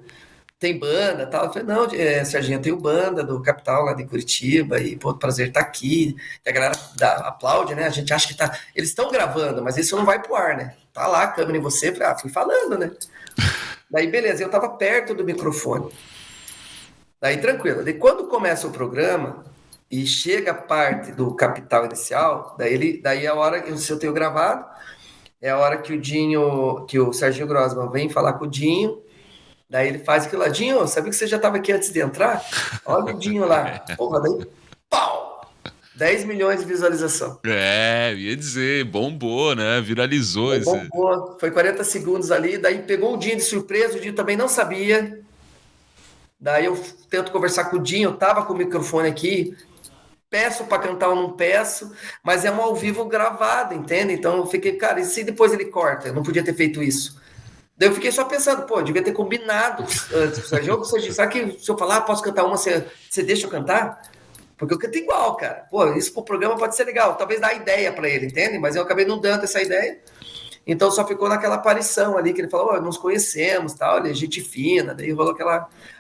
Tem banda e tal. Eu falei, não, Serginho, eu tenho banda do Capital lá de Curitiba e, prazer estar aqui. E a galera aplaude, né? A gente acha que tá... Eles estão gravando, mas isso não vai pro ar, né? Tá lá a câmera em você. Falei, fui falando, né? Daí, beleza, eu tava perto do microfone. Daí, tranquilo. Daí, quando começa o programa e chega a parte do Capital Inicial, daí a hora, se eu tenho gravado, é a hora que o Serginho Groisman vem falar com o Dinho. Daí ele faz aquilo lá, Dinho, sabia que você já estava aqui antes de entrar? Olha o Dinho lá. Porra, daí, pau! 10 milhões de visualização. Eu ia dizer, bombou, né? Viralizou. Bombou, foi 40 segundos ali, daí pegou o Dinho de surpresa, o Dinho também não sabia. Daí eu tento conversar com o Dinho, eu tava com o microfone aqui, peço para cantar ou não peço, mas é um ao vivo gravado, entende? Então eu fiquei, cara, e se depois ele corta? Eu não podia ter feito isso. Daí eu fiquei só pensando, pô, eu devia ter combinado antes com o Sérgio. Será que se eu falar, posso cantar uma, você deixa eu cantar? Porque eu canto igual, cara. Pô, isso pro programa pode ser legal. Talvez dá ideia para ele, entende? Mas eu acabei não dando essa ideia. Então só ficou naquela aparição ali, que ele falou, nos conhecemos, tal, ele é gente fina, daí rolou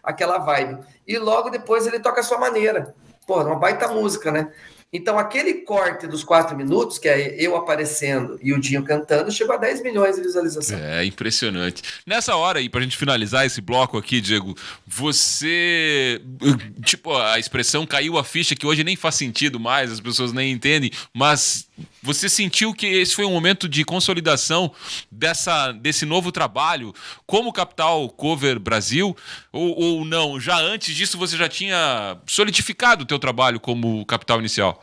aquela vibe. E logo depois ele toca a sua maneira. Pô, uma baita música, né? Então aquele corte dos 4 minutos, que é eu aparecendo e o Dinho cantando, chegou a 10 milhões de visualização. É impressionante. Nessa hora aí, pra gente finalizar esse bloco aqui, Diego, você, tipo, a expressão caiu a ficha, que hoje nem faz sentido mais, as pessoas nem entendem, mas você sentiu que esse foi um momento de consolidação desse novo trabalho como Capital Cover Brasil, ou não? Já antes disso você já tinha solidificado o teu trabalho como Capital Inicial?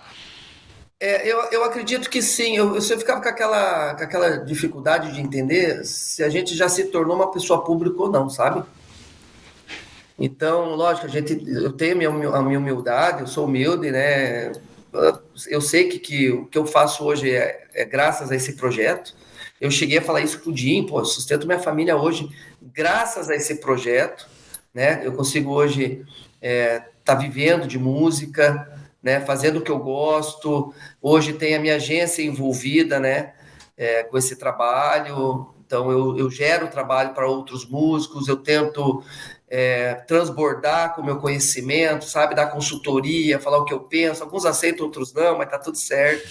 Eu acredito que sim. Eu sempre ficava com aquela dificuldade de entender se a gente já se tornou uma pessoa pública ou não, sabe? Então, lógico, eu tenho a minha humildade, eu sou humilde, né? Eu sei que o que eu faço hoje é graças a esse projeto. Eu cheguei a falar isso pro Dinho, pô, eu sustento minha família hoje graças a esse projeto, né? Eu consigo hoje tá vivendo de música, né? Fazendo o que eu gosto. Hoje tem a minha agência envolvida, né? Com esse trabalho. Então eu gero trabalho para outros músicos, eu tento transbordar com o meu conhecimento, sabe, dar consultoria, falar o que eu penso, alguns aceitam, outros não, mas tá tudo certo.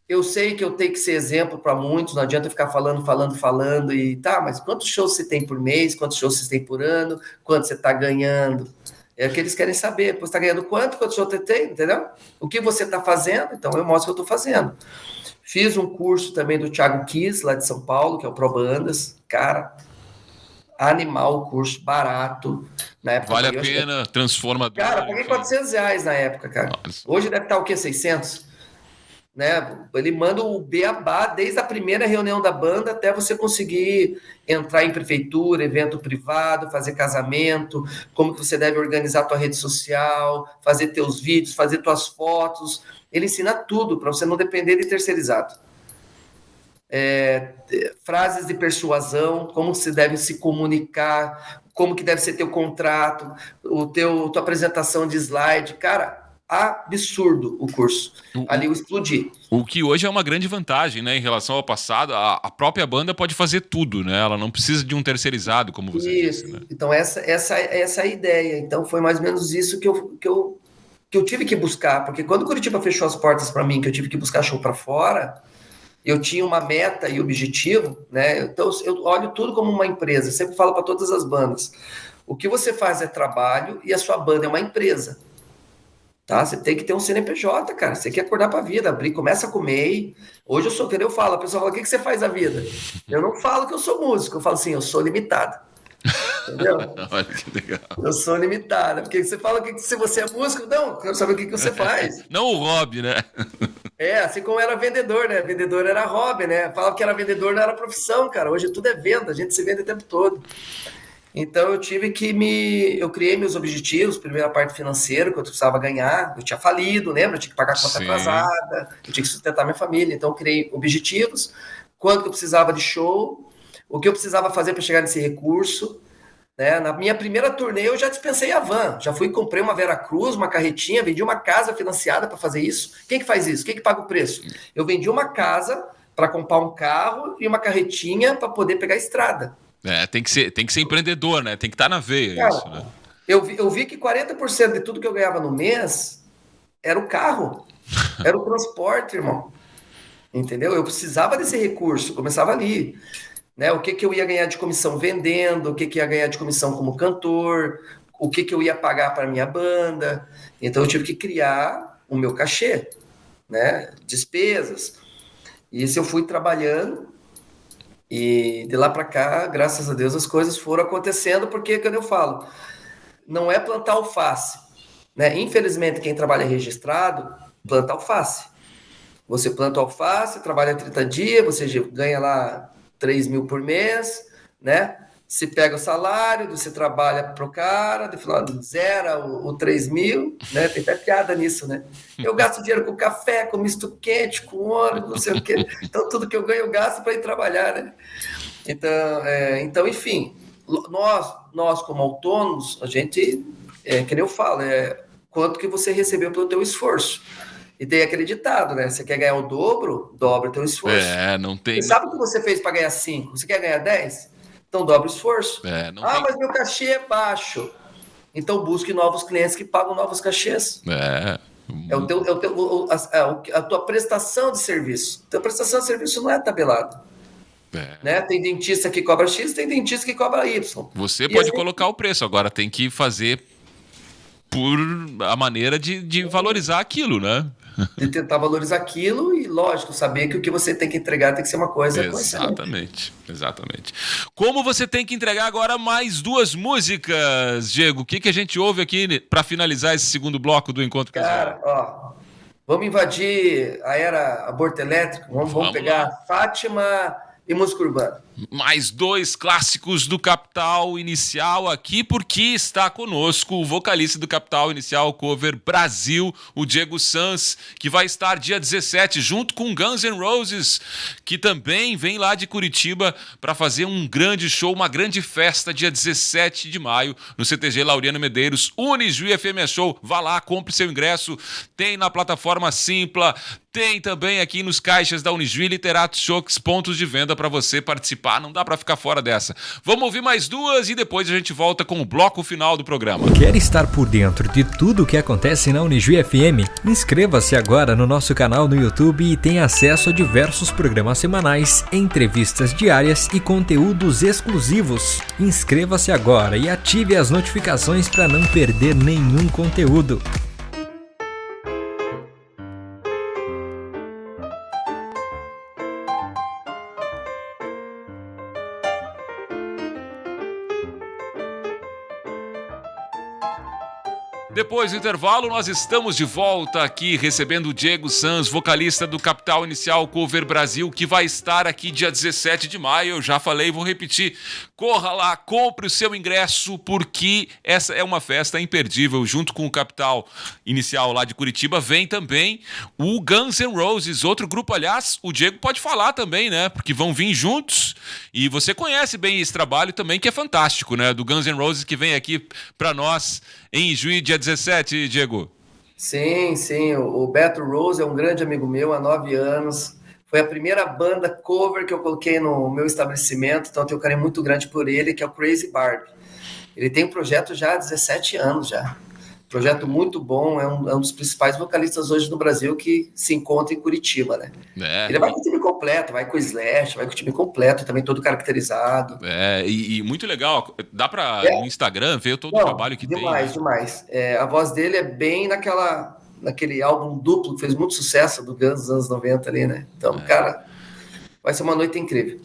Eu sei que eu tenho que ser exemplo para muitos, não adianta eu ficar falando e tá, mas quantos shows você tem por mês, quantos shows você tem por ano, quanto você tá ganhando? É o que eles querem saber, você tá ganhando quantos shows você tem, entendeu? O que você tá fazendo, então eu mostro o que eu tô fazendo. Fiz um curso também do Thiago Kiss, lá de São Paulo, que é o Pro Bandas, cara, animal o curso, barato. Na época, vale a pena, transformador. Cara, paguei R$400 na época, cara. Nossa. Hoje deve estar o quê? 600? Né? Ele manda o beabá desde a primeira reunião da banda até você conseguir entrar em prefeitura, evento privado, fazer casamento, como que você deve organizar tua rede social, fazer teus vídeos, fazer tuas fotos. Ele ensina tudo para você não depender de terceirizado. Frases de persuasão, como você deve se comunicar, como que deve ser teu contrato, tua apresentação de slide, cara, absurdo o curso. Ali eu explodi. O que hoje é uma grande vantagem, né, em relação ao passado, a própria banda pode fazer tudo, né, ela não precisa de um terceirizado, como você disse, né? Então essa é a ideia. Então foi mais ou menos isso que eu tive que buscar, porque quando o Curitiba fechou as portas para mim, que eu tive que buscar show para fora, eu tinha uma meta e objetivo, né? Então eu olho tudo como uma empresa. Eu sempre falo para todas as bandas: o que você faz é trabalho e a sua banda é uma empresa, tá? Você tem que ter um CNPJ, cara. Você tem que acordar para a vida, abrir, começa com MEI. Hoje eu falo, a pessoa fala: o que você faz na vida? Eu não falo que eu sou músico, eu falo assim: eu sou limitado. Entendeu? Olha que legal. Eu sou limitada, porque você fala que se você é músico, não, quero saber o que você faz. Não o hobby, né? Assim como era vendedor, né? Vendedor era hobby, né? Falava que era vendedor, não era profissão, cara. Hoje tudo é venda, a gente se vende o tempo todo. Então eu tive que eu criei meus objetivos, primeira parte financeira, que eu precisava ganhar, eu tinha falido, lembra? Eu tinha que pagar a conta atrasada, eu tinha que sustentar minha família, então eu criei objetivos, quanto que eu precisava de show, o que eu precisava fazer para chegar nesse recurso, né? Na minha primeira turnê eu já dispensei a van, já fui e comprei uma Vera Cruz, uma carretinha, vendi uma casa financiada para fazer isso. Quem que faz isso? Quem que paga o preço? Eu vendi uma casa para comprar um carro e uma carretinha para poder pegar a estrada. Tem que ser empreendedor, né? Tem que estar na veia. Cara, isso, né? Eu vi que 40% de tudo que eu ganhava no mês era o carro, era o transporte, irmão. Entendeu? Eu precisava desse recurso, começava ali. Né? O que eu ia ganhar de comissão vendendo, o que ia ganhar de comissão como cantor, o que eu ia pagar para minha banda. Então eu tive que criar o meu cachê, né? Despesas. E isso eu fui trabalhando e de lá para cá, graças a Deus, as coisas foram acontecendo, porque, quando eu falo, não é plantar alface, né? Infelizmente, quem trabalha registrado, planta alface. Você planta alface, trabalha 30 dias, você ganha lá 3 mil por mês, né? se pega o salário, você trabalha pro cara, no final zera o 3 mil, né? Tem até piada nisso, né? Eu gasto dinheiro com café, com misto quente, com óleo, não sei o quê. Então, tudo que eu ganho, eu gasto para ir trabalhar, né? Então, enfim, nós como autônomos, a gente, que nem eu falo, quanto que você recebeu pelo teu esforço. E tem acreditado, né? Você quer ganhar o dobro, dobra o teu esforço. Não tem... Você sabe o que você fez para ganhar 5? Você quer ganhar 10? Então dobra o esforço. Mas meu cachê é baixo. Então busque novos clientes que pagam novos cachês. A tua prestação de serviço. A tua prestação de serviço não é tabelada. Né? Tem dentista que cobra X, tem dentista que cobra Y. Você pode colocar o preço, agora tem que fazer por a maneira de valorizar aquilo, né? De tentar valorizar aquilo e, lógico, saber que o que você tem que entregar tem que ser uma coisa exatamente. Como você tem que entregar agora mais 2 músicas, Diego? O que a gente ouve aqui para finalizar esse segundo bloco do Encontro Casual? Cara, vamos invadir a era aborto elétrico, vamos pegar lá. Fátima e música urbana. Mais 2 clássicos do Capital Inicial aqui, porque está conosco o vocalista do Capital Inicial Cover Brasil, o Diego Sanz, que vai estar dia 17 junto com Guns N' Roses, que também vem lá de Curitiba para fazer um grande show, uma grande festa dia 17 de maio no CTG Laureano Medeiros, Unijuí FM Show. Vá lá, compre seu ingresso, tem na plataforma Simpla, tem também aqui nos caixas da Unijuí, Literatos, Shocks, pontos de venda para você participar. Não dá para ficar fora dessa. Vamos ouvir mais 2 e depois a gente volta com o bloco final do programa. Quer estar por dentro de tudo o que acontece na Unijuí FM? Inscreva-se agora no nosso canal no YouTube e tenha acesso a diversos programas semanais, entrevistas diárias e conteúdos exclusivos. Inscreva-se agora e ative as notificações para não perder nenhum conteúdo. Depois do intervalo, nós estamos de volta aqui recebendo o Diego Sanz, vocalista do Capital Inicial Cover Brasil, que vai estar aqui dia 17 de maio. Eu já falei, vou repetir. Corra lá, compre o seu ingresso, porque essa é uma festa imperdível. Junto com o Capital Inicial lá de Curitiba, vem também o Guns N' Roses, outro grupo. Aliás, o Diego pode falar também, né? Porque vão vir juntos. E você conhece bem esse trabalho também, que é fantástico, né? Do Guns N' Roses, que vem aqui para nós em Juiz, dia 17, Diego. Sim. O Beto Rose é um grande amigo meu há 9 anos. Foi a primeira banda cover que eu coloquei no meu estabelecimento, então eu tenho um carinho muito grande por ele, que é o Crazy Barbie. Ele tem um projeto já há 17 anos já. Projeto muito bom, é um dos principais vocalistas hoje no Brasil que se encontra em Curitiba, né? Ele vai com o time completo, vai com o Slash, vai com o time completo, também todo caracterizado. E muito legal, dá pra no Instagram ver todo o trabalho que demais, tem. Demais. A voz dele é bem naquele álbum duplo que fez muito sucesso do Guns dos anos 90 ali, né? Então, cara, vai ser uma noite incrível.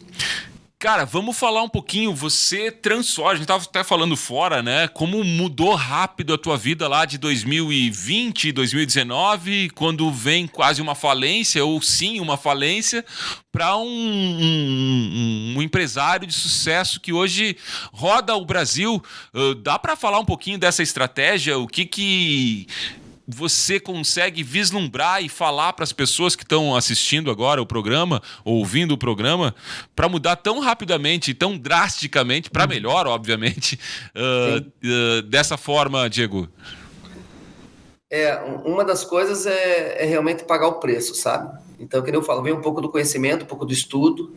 Cara, vamos falar um pouquinho, você transforma, a gente estava até falando fora, né, como mudou rápido a tua vida lá de 2020, 2019, quando vem quase uma falência, ou sim uma falência, para um empresário de sucesso que hoje roda o Brasil. Dá para falar um pouquinho dessa estratégia, o que você consegue vislumbrar e falar para as pessoas que estão assistindo agora o programa, ouvindo o programa, para mudar tão rapidamente e tão drasticamente, para melhor, obviamente, dessa forma, Diego? Uma das coisas é realmente pagar o preço, sabe? Então, como eu falo, vem um pouco do conhecimento, um pouco do estudo.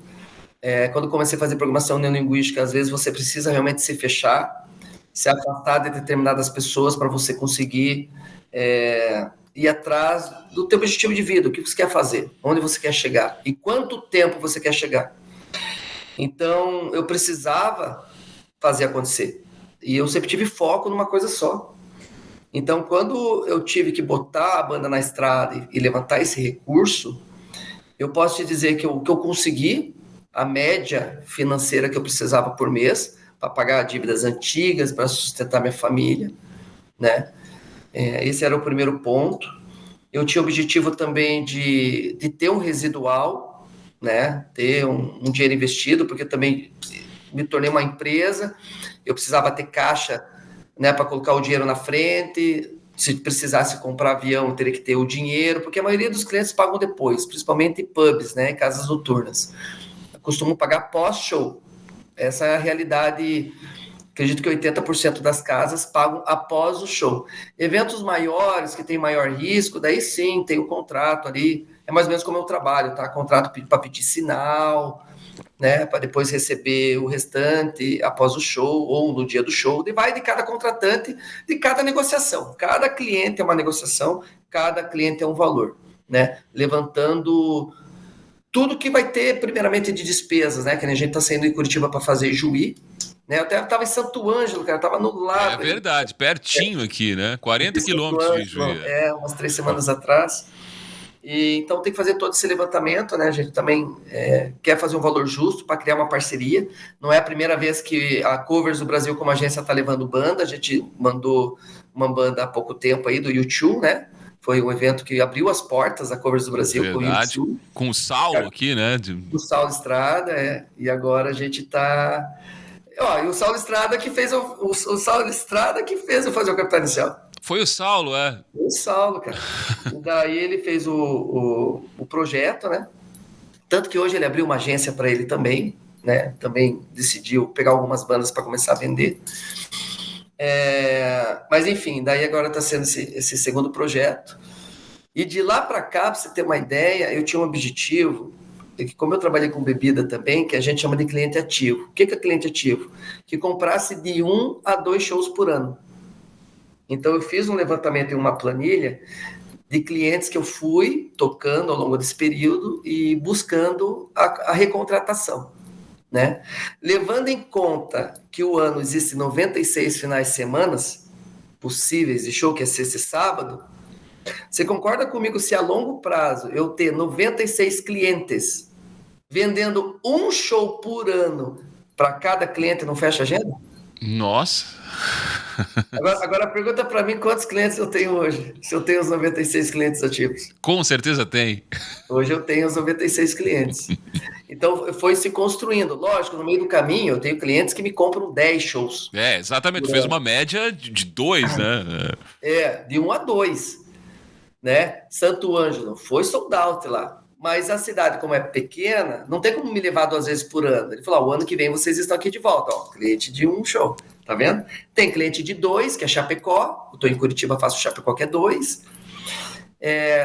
Quando comecei a fazer programação neurolinguística, às vezes você precisa realmente se fechar, se afastar de determinadas pessoas para você conseguir ir atrás do teu objetivo de vida, o que você quer fazer, onde você quer chegar e quanto tempo você quer chegar. Então, eu precisava fazer acontecer. E eu sempre tive foco numa coisa só. Então, quando eu tive que botar a banda na estrada e levantar esse recurso, eu posso te dizer que eu consegui a média financeira que eu precisava por mês para pagar dívidas antigas, para sustentar minha família, né? Esse era o primeiro ponto. Eu tinha o objetivo também de ter um residual, né? Ter um dinheiro investido, porque também me tornei uma empresa, eu precisava ter caixa, né, para colocar o dinheiro na frente. Se precisasse comprar avião, eu teria que ter o dinheiro, porque a maioria dos clientes pagam depois, principalmente pubs, né, casas noturnas. Eu costumo pagar pós-show. Essa é a realidade. Acredito que 80% das casas pagam após o show. Eventos maiores, que tem maior risco, daí sim, tem o contrato ali. É mais ou menos como eu trabalho, tá? Contrato para pedir sinal, né? Para depois receber o restante após o show ou no dia do show. E vai de cada contratante, de cada negociação. Cada cliente é uma negociação, cada cliente é um valor, né? Levantando tudo que vai ter, primeiramente, de despesas, né? Que a gente está saindo em Curitiba para fazer Juí, né? Eu até estava em Santo Ângelo, cara, estava no lado. É verdade, pertinho aqui, né? 40 quilômetros de Juí. Umas 3 semanas atrás. E, então tem que fazer todo esse levantamento, né? A gente também quer fazer um valor justo para criar uma parceria. Não é a primeira vez que a Covers do Brasil, como agência, está levando banda. A gente mandou uma banda há pouco tempo aí do U2, né? Foi um evento que abriu as portas da Covers do Brasil. Verdade, com o Saulo aqui, né? O Saulo Estrada, e agora a gente está... e o Saulo Estrada que fez o Saulo Estrada que fez eu fazer o Capital Inicial. Foi o Saulo, é? Foi o Saulo, cara. E daí ele fez o projeto, né? Tanto que hoje ele abriu uma agência para ele também, né? Também decidiu pegar algumas bandas para começar a vender. Mas enfim, daí agora está sendo esse segundo projeto. E de lá para cá, para você ter uma ideia, eu tinha um objetivo, que como eu trabalhei com bebida também, que a gente chama de cliente ativo. O que é cliente ativo? Que comprasse de 1 a 2 shows por ano. Então eu fiz um levantamento em uma planilha de clientes que eu fui tocando ao longo desse período e buscando a recontratação, né? Levando em conta que o ano existe 96 finais de semana possíveis de show, que é sexta e sábado, você concorda comigo se a longo prazo eu ter 96 clientes vendendo um show por ano para cada cliente, não fecha a agenda? Nossa! Agora pergunta para mim quantos clientes eu tenho hoje, se eu tenho os 96 clientes ativos. Com certeza tem. Hoje eu tenho os 96 clientes. Então foi se construindo. Lógico, no meio do caminho eu tenho clientes que me compram 10 shows. Exatamente. Fez uma média de 2, né? De 1 a 2. Né? Santo Ângelo foi sold out lá. Mas a cidade, como é pequena, não tem como me levar 2 vezes por ano. Ele falou, o ano que vem vocês estão aqui de volta. Cliente de 1 show, tá vendo? Tem cliente de 2, que é Chapecó. Eu estou em Curitiba, faço Chapecó, que é 2.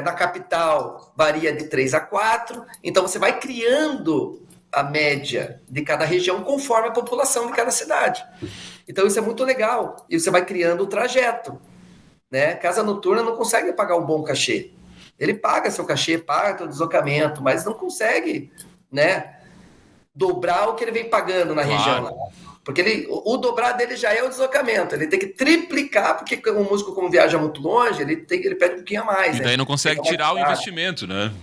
Na capital, varia de 3 a 4. Então, você vai criando a média de cada região conforme a população de cada cidade. Então, isso é muito legal. E você vai criando o trajeto, né? Casa noturna não consegue pagar um bom cachê. Ele paga seu cachê, paga seu deslocamento, mas não consegue, né, dobrar o que ele vem pagando na região lá. Porque o dobrar dele já é o deslocamento. Ele tem que triplicar, porque um músico, como viaja muito longe, ele pede um pouquinho a mais. E daí não consegue tirar o investimento, né?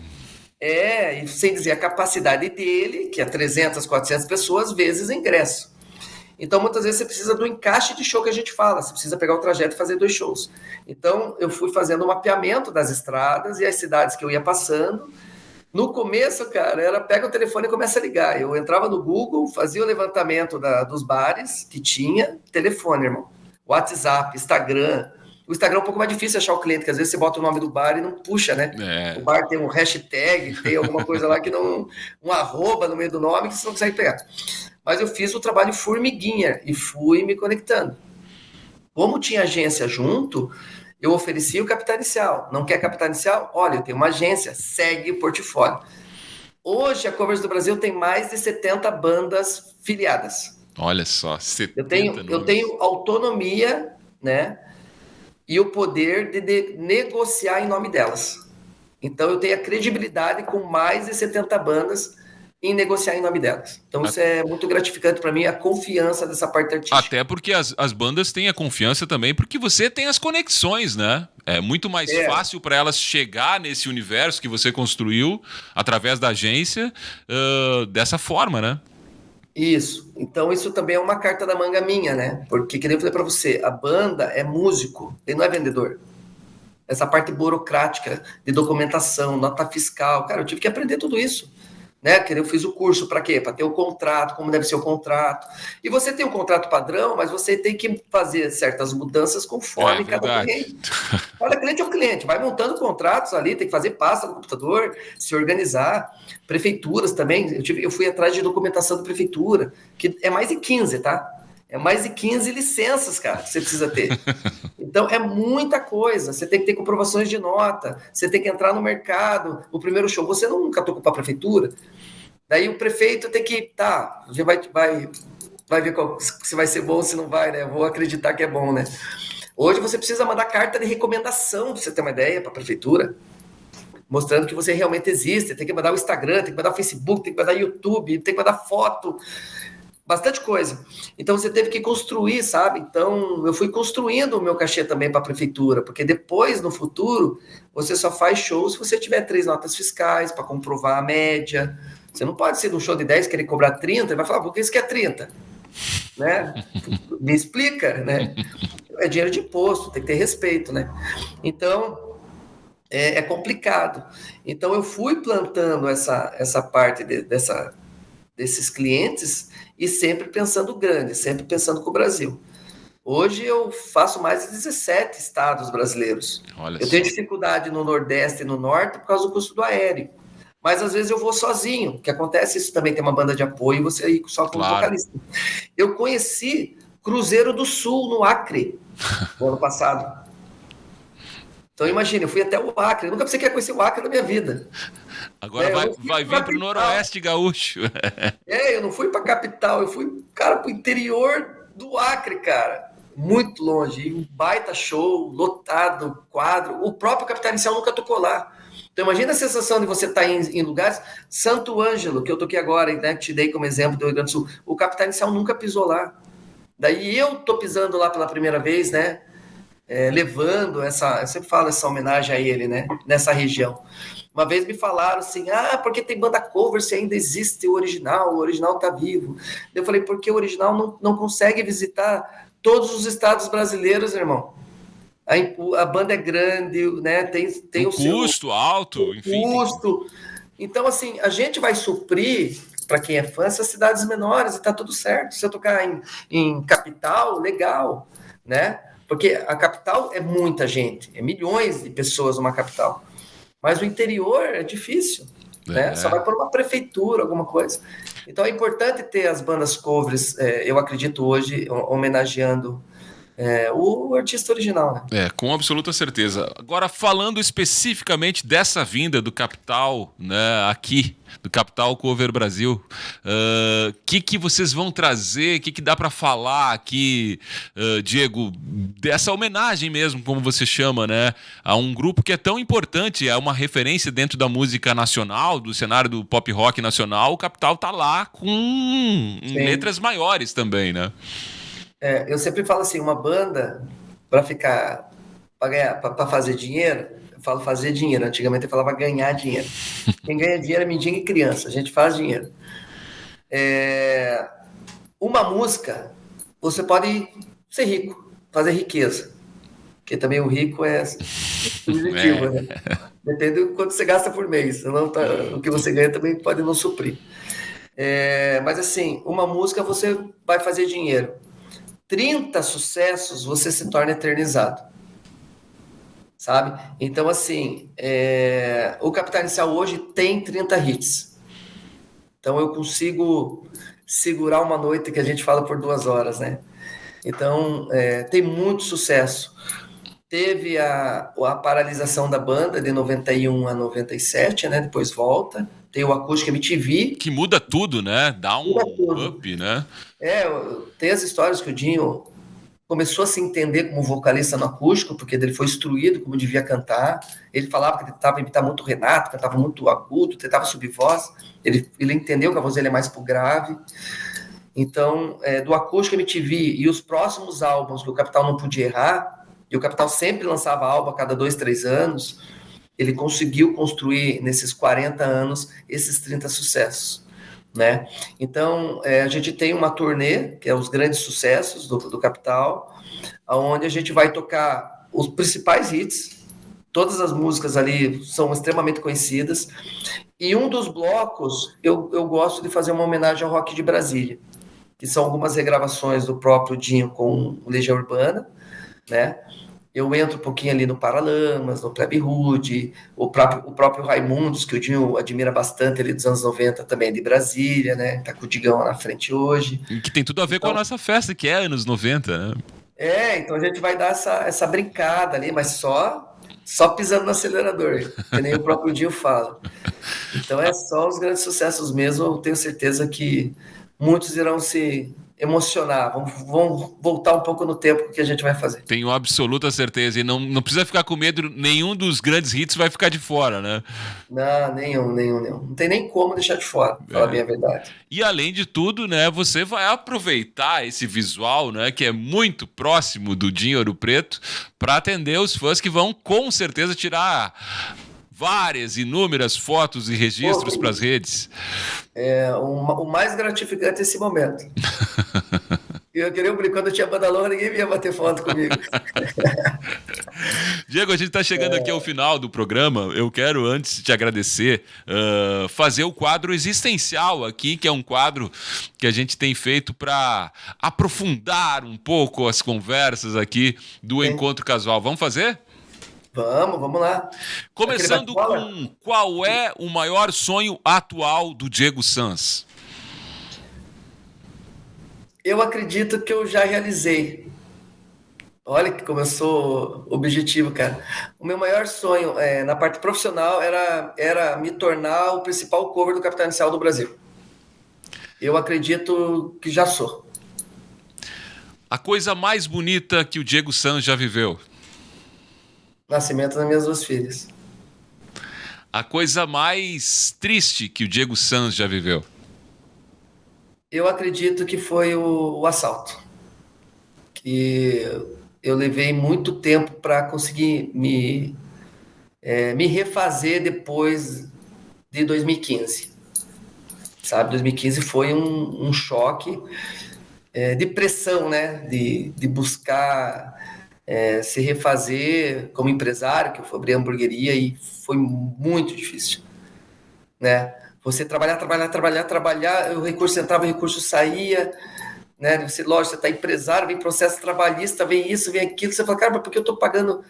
E sem dizer a capacidade dele, que é 300, 400 pessoas, vezes ingresso. Então, muitas vezes, você precisa do encaixe de show que a gente fala. Você precisa pegar o trajeto e fazer 2 shows. Então, eu fui fazendo um mapeamento das estradas e as cidades que eu ia passando. No começo, cara, era pega o telefone e começa a ligar. Eu entrava no Google, fazia o levantamento dos bares que tinha, telefone, irmão. WhatsApp, Instagram. O Instagram é um pouco mais difícil achar o cliente, porque às vezes você bota o nome do bar e não puxa, né? O bar tem um hashtag, tem alguma coisa lá que não... um arroba no meio do nome que você não consegue pegar. Mas eu fiz o trabalho formiguinha e fui me conectando. Como tinha agência junto, eu oferecia o capital inicial. Não quer capital inicial? Olha, eu tenho uma agência, segue o portfólio. Hoje, a Covers do Brasil tem mais de 70 bandas filiadas. Olha só, 70 eu tenho autonomia, né? E o poder de negociar em nome delas. Então, eu tenho a credibilidade com mais de 70 bandas em negociar em nome delas. Então, isso é muito gratificante para mim, a confiança dessa parte artística. Até porque as bandas têm a confiança também, porque você tem as conexões, né? É muito mais fácil para elas chegar nesse universo que você construiu através da agência dessa forma, né? Isso. Então, isso também é uma carta da manga minha, né? Porque, que nem eu falei para você, a banda é músico, ele não é vendedor. Essa parte burocrática de documentação, nota fiscal, cara, eu tive que aprender tudo isso. né? Que eu fiz o curso para quê? Para ter o contrato, como deve ser o contrato. E você tem um contrato padrão, mas você tem que fazer certas mudanças conforme cada cliente. Cada cliente é um cliente, vai montando contratos ali, tem que fazer pasta no computador, se organizar. Prefeituras também, eu fui atrás de documentação da prefeitura, que é mais de 15, tá? É mais de 15 licenças, cara, que você precisa ter. Então, é muita coisa. Você tem que ter comprovações de nota, você tem que entrar no mercado. O primeiro show, você nunca tocou para a prefeitura. Daí o prefeito tem que... Tá, a gente vai ver se vai ser bom ou se não vai, né? Eu vou acreditar que é bom, né? Hoje você precisa mandar carta de recomendação, pra você ter uma ideia, para a prefeitura, mostrando que você realmente existe. Tem que mandar o Instagram, tem que mandar o Facebook, tem que mandar o YouTube, tem que mandar foto... Bastante coisa. Então, você teve que construir, sabe? Então, eu fui construindo o meu cachê também para a prefeitura, porque depois, no futuro, você só faz show se você tiver 3 notas fiscais para comprovar a média. Você não pode ser de um show de 10 querer cobrar 30 e vai falar, por que isso que é 30? Né? Me explica, né? É dinheiro de imposto, tem que ter respeito, né? Então, é complicado. Então, eu fui plantando essa parte desses clientes e sempre pensando grande, sempre pensando com o Brasil. Hoje eu faço mais de 17 estados brasileiros. Eu tenho dificuldade no Nordeste e no Norte por causa do custo do aéreo. Mas às vezes eu vou sozinho, que acontece isso também, tem uma banda de apoio e você ir só como vocalista. Eu conheci Cruzeiro do Sul, no Acre, no ano passado. Então imagina, eu fui até o Acre, eu nunca pensei que ia conhecer o Acre na minha vida. Agora vai vir para o Noroeste Gaúcho. Eu não fui para a capital, eu fui, cara, para o interior do Acre, cara. Muito longe, um baita show, lotado, quadro. O próprio Capital Inicial nunca tocou lá. Então imagina a sensação de você estar em lugares... Santo Ângelo, que eu toquei agora, né, que te dei como exemplo do Rio Grande do Sul. O Capital Inicial nunca pisou lá. Daí eu tô pisando lá pela primeira vez, né? Levando eu sempre falo essa homenagem a ele, né? Nessa região. Uma vez me falaram assim, porque tem banda cover se ainda existe o original tá vivo. Eu falei, porque o original não consegue visitar todos os estados brasileiros, irmão. A banda é grande, né? Tem o custo alto, enfim. Custo. Então, assim, a gente vai suprir, para quem é fã, essas cidades menores e tá tudo certo. Se eu tocar em capital, legal, né? Porque a capital é muita gente, é milhões de pessoas numa capital. Mas o interior é difícil, né? Só vai por uma prefeitura, alguma coisa. Então é importante ter as bandas covers, eu acredito hoje, homenageando o artista original, né? Com absoluta certeza. Agora, falando especificamente dessa vinda do Capital, né, aqui, do Capital Cover Brasil, que vocês vão trazer, que dá para falar aqui, Diego, dessa homenagem mesmo, como você chama, né, a um grupo que é tão importante, é uma referência dentro da música nacional, do cenário do pop rock nacional. O Capital tá lá com letras maiores também, né? Eu sempre falo assim, uma banda para fazer dinheiro, eu falo fazer dinheiro, antigamente eu falava ganhar dinheiro. Quem ganha dinheiro é mendigo e criança, a gente faz dinheiro. Uma música, você pode ser rico, fazer riqueza, porque também o rico é subjetivo, né? Depende do quanto você gasta por mês, senão o que você ganha também pode não suprir. Mas assim, uma música você vai fazer dinheiro. 30 sucessos, você se torna eternizado, sabe? Então, assim, o Capital Inicial hoje tem 30 hits. Então, eu consigo segurar uma noite que a gente fala por 2 horas, né? Então, tem muito sucesso. Teve a paralisação da banda de 91 a 97, né? Depois volta. Tem o Acústica MTV. Que muda tudo, né? Dá um up, né? Tem as histórias que o Dinho começou a se entender como vocalista no acústico, porque ele foi instruído como devia cantar. Ele falava que ele tentava imitar muito o Renato, cantava muito agudo, tentava subir voz. Ele entendeu que a voz dele é mais pro grave. Então, do Acústica MTV e os próximos álbuns que o Capital não podia errar, e o Capital sempre lançava álbum a cada 2, 3 anos, ele conseguiu construir, nesses 40 anos, esses 30 sucessos, né? Então, a gente tem uma turnê, que é os grandes sucessos do Capital, onde a gente vai tocar os principais hits, Todas as músicas ali são extremamente conhecidas. E um dos blocos, eu gosto de fazer uma homenagem ao Rock de Brasília, que são algumas regravações do próprio Dinho com o Legião Urbana, né? Eu entro um pouquinho ali no Paralamas, no Plebe Rude, o próprio Raimundos, que o Dinho admira bastante, ali dos anos 90 também, de Brasília, né? Tá com o Digão lá na frente hoje. E que tem tudo a ver com a nossa festa, que é anos 90, né? Então a gente vai dar essa brincada ali, mas só pisando no acelerador, que nem o próprio Dinho fala. Então é só os grandes sucessos mesmo, eu tenho certeza que muitos irão se emocionar, vão voltar um pouco no tempo que a gente vai fazer. Tenho absoluta certeza, e não precisa ficar com medo, nenhum dos grandes hits vai ficar de fora, né? Não, nenhum. Não tem nem como deixar de fora, falar bem a verdade. E além de tudo, né, você vai aproveitar esse visual, né, que é muito próximo do Dinho Ouro Preto, para atender os fãs que vão com certeza tirar várias, inúmeras fotos e registros para as redes. O mais gratificante é esse momento. Eu queria brincar, quando eu tinha banda longa, ninguém vinha bater foto comigo. Diego, a gente está chegando aqui ao final do programa. Eu quero, antes de te agradecer, fazer o quadro existencial aqui, que é um quadro que a gente tem feito para aprofundar um pouco as conversas aqui do Encontro Casual. Vamos fazer? Vamos lá. Começando com qual é o maior sonho atual do Diego Sanz? Eu acredito que eu já realizei. Olha como eu sou objetivo, cara. O meu maior sonho na parte profissional era me tornar o principal cover do Capital Inicial do Brasil. Eu acredito que já sou. A coisa mais bonita que o Diego Sanz já viveu? Nascimento das minhas 2 filhas. A coisa mais triste que o Diego Sanz já viveu? Eu acredito que foi o assalto. Que eu levei muito tempo para conseguir me refazer depois de 2015. Sabe, 2015 foi um choque de pressão, né? De buscar se refazer como empresário, que eu abri a hamburgueria e foi muito difícil, né? Você trabalhar, o recurso entrava, o recurso saía, né? Lógico, você está empresário, vem processo trabalhista, vem isso, vem aquilo, você fala, cara, mas por que eu estou pagando?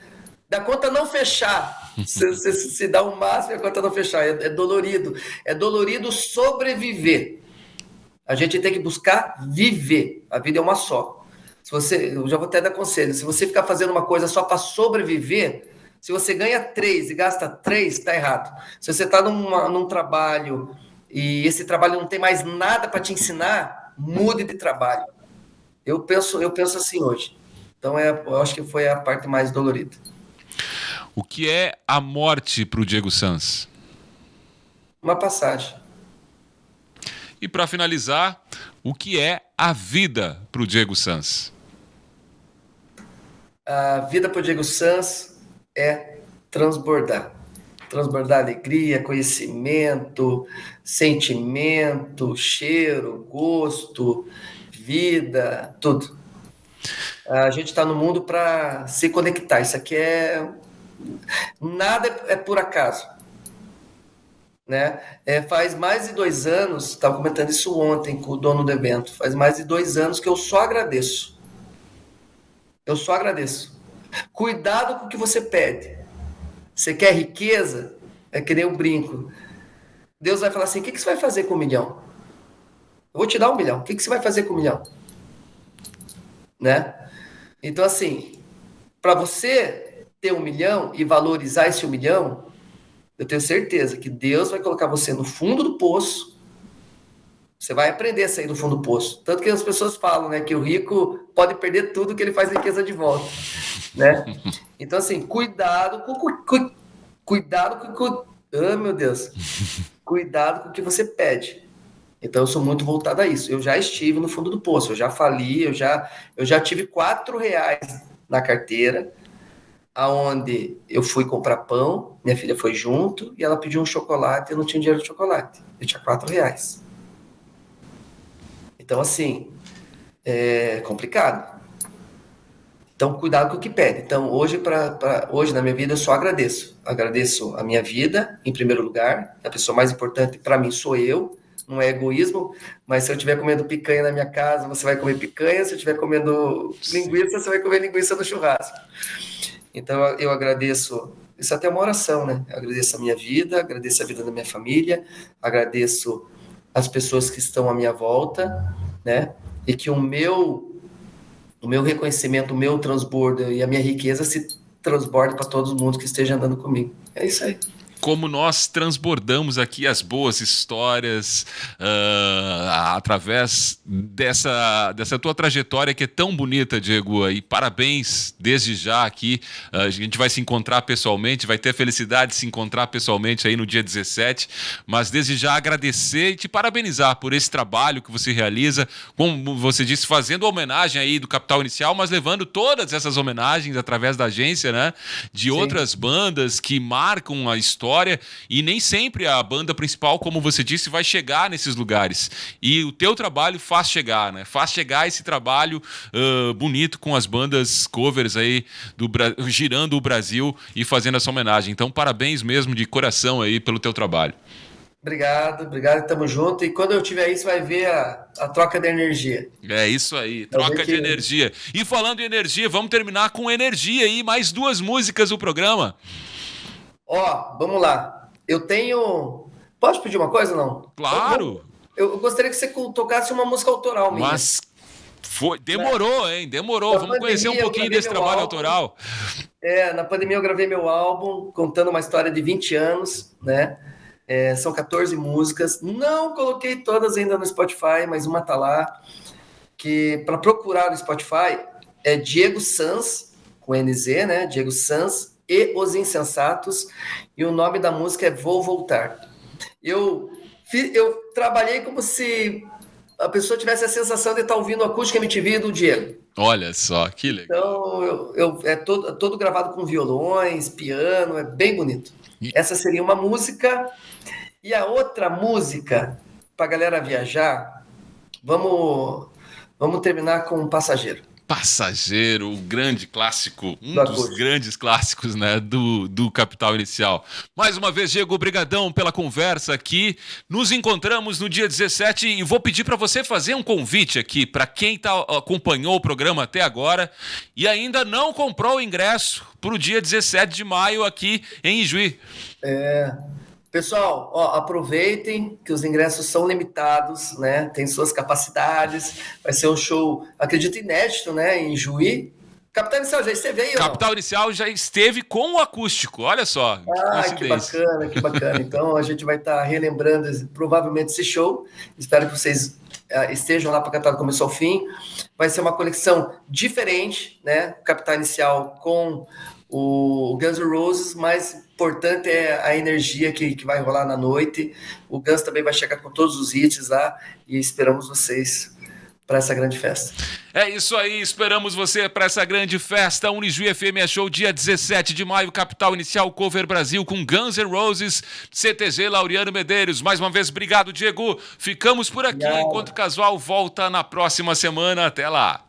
Da conta não fechar, você se dá o máximo e a conta não fechar, é dolorido sobreviver. A gente tem que buscar viver, a vida é uma só. Eu já vou até dar conselho, se você ficar fazendo uma coisa só para sobreviver, se você ganha 3 e gasta 3, está errado. Se você está num trabalho e esse trabalho não tem mais nada para te ensinar, mude de trabalho. Eu penso assim hoje. Então eu acho que foi a parte mais dolorida. O que é a morte para o Diego Sanz? Uma passagem. E para finalizar, o que é a vida para o Diego Sanz? A vida para o Diego Sanz é transbordar. Transbordar alegria, conhecimento, sentimento, cheiro, gosto, vida, tudo. A gente está no mundo para se conectar. Isso aqui nada é por acaso. Né? Faz mais de 2 anos, estava comentando isso ontem com o dono do evento, faz mais de 2 anos que eu só agradeço. Cuidado com o que você pede. Você quer riqueza? É que nem um brinco. Deus vai falar assim, o que você vai fazer com 1 milhão? Eu vou te dar 1 milhão. O que você vai fazer com 1 milhão? Né? Então, assim, para você ter 1 milhão e valorizar esse 1 milhão, eu tenho certeza que Deus vai colocar você no fundo do poço. Você vai aprender a sair do fundo do poço. Tanto que as pessoas falam, né, que o rico pode perder tudo que ele faz riqueza de volta, né? Então, assim, cuidado com meu Deus. Cuidado com o que você pede. Então, eu sou muito voltado a isso. Eu já estive no fundo do poço, eu já fali, eu já tive R$4 na carteira, aonde eu fui comprar pão, minha filha foi junto, e ela pediu um chocolate, eu não tinha dinheiro de chocolate. Eu tinha R$4. Então, assim, é complicado. Então, cuidado com o que pede. Então, hoje na minha vida, eu só agradeço. Agradeço a minha vida, em primeiro lugar. A pessoa mais importante para mim sou eu. Não é egoísmo, mas se eu estiver comendo picanha na minha casa, você vai comer picanha. Se eu estiver comendo linguiça, você vai comer linguiça no churrasco. Então, eu agradeço. Isso até é uma oração, né? Eu agradeço a minha vida, agradeço a vida da minha família, agradeço as pessoas que estão à minha volta, né? E que o meu reconhecimento, o meu transbordo e a minha riqueza se transborde para todo mundo que esteja andando comigo. É isso aí. Como nós transbordamos aqui as boas histórias através dessa tua trajetória que é tão bonita, Diego. E parabéns desde já aqui. A gente vai se encontrar pessoalmente, vai ter a felicidade de se encontrar pessoalmente aí no dia 17. Mas desde já agradecer e te parabenizar por esse trabalho que você realiza, como você disse, fazendo homenagem aí do Capital Inicial, mas levando todas essas homenagens através da agência, né? De outras bandas que marcam a história. E nem sempre a banda principal, como você disse, vai chegar nesses lugares. E o teu trabalho faz chegar, né? Faz chegar esse trabalho bonito com as bandas covers aí girando o Brasil e fazendo essa homenagem. Então, parabéns mesmo de coração aí pelo teu trabalho. Obrigado, tamo junto. E quando eu tiver isso, vai ver a troca de energia. É isso aí, troca de energia. E falando em energia, vamos terminar com energia aí, mais 2 músicas do programa. Vamos lá. Eu tenho... Posso pedir uma coisa, não? Claro! Eu gostaria que você tocasse uma música autoral minha. Mas demorou, hein? Demorou. Vamos conhecer um pouquinho desse trabalho autoral. Na pandemia eu gravei meu álbum, contando uma história de 20 anos, né? São 14 músicas. Não coloquei todas ainda no Spotify, mas uma tá lá. Que para procurar no Spotify é Diego Sanz, com NZ, né? Diego Sanz e Os Insensatos, e o nome da música é Vou Voltar. Eu trabalhei como se a pessoa tivesse a sensação de estar ouvindo a Acústica MTV do Diego. Olha só, que legal. Então, é todo gravado com violões, piano, é bem bonito. Essa seria uma música. E a outra música, pra galera viajar, vamos terminar com Passageiro. Passageiro, o grande clássico, dos grandes clássicos, né, do Capital Inicial. Mais uma vez, Diego, obrigadão pela conversa aqui. Nos encontramos no dia 17 e vou pedir para você fazer um convite aqui para quem acompanhou o programa até agora e ainda não comprou o ingresso para o dia 17 de maio aqui em Ijuí. Pessoal, aproveitem que os ingressos são limitados, né? Tem suas capacidades. Vai ser um show, acredito, inédito, né? Em Juí. Capital Inicial já esteve aí? Capital Inicial já esteve com o acústico, olha só. Que bacana. Então a gente vai estar relembrando provavelmente esse show. Espero que vocês estejam lá para cantar do começo ao fim. Vai ser uma conexão diferente, né? Capital Inicial com o Guns N' Roses, mas importante é a energia que vai rolar na noite. O Guns também vai chegar com todos os hits lá e esperamos vocês para essa grande festa. É isso aí, esperamos você para essa grande festa. Unijuí FM Show, dia 17 de maio, Capital Inicial Cover Brasil com Guns N' Roses, CTG Laureano Medeiros. Mais uma vez, obrigado, Diego. Ficamos por aqui, enquanto o Casual volta na próxima semana. Até lá.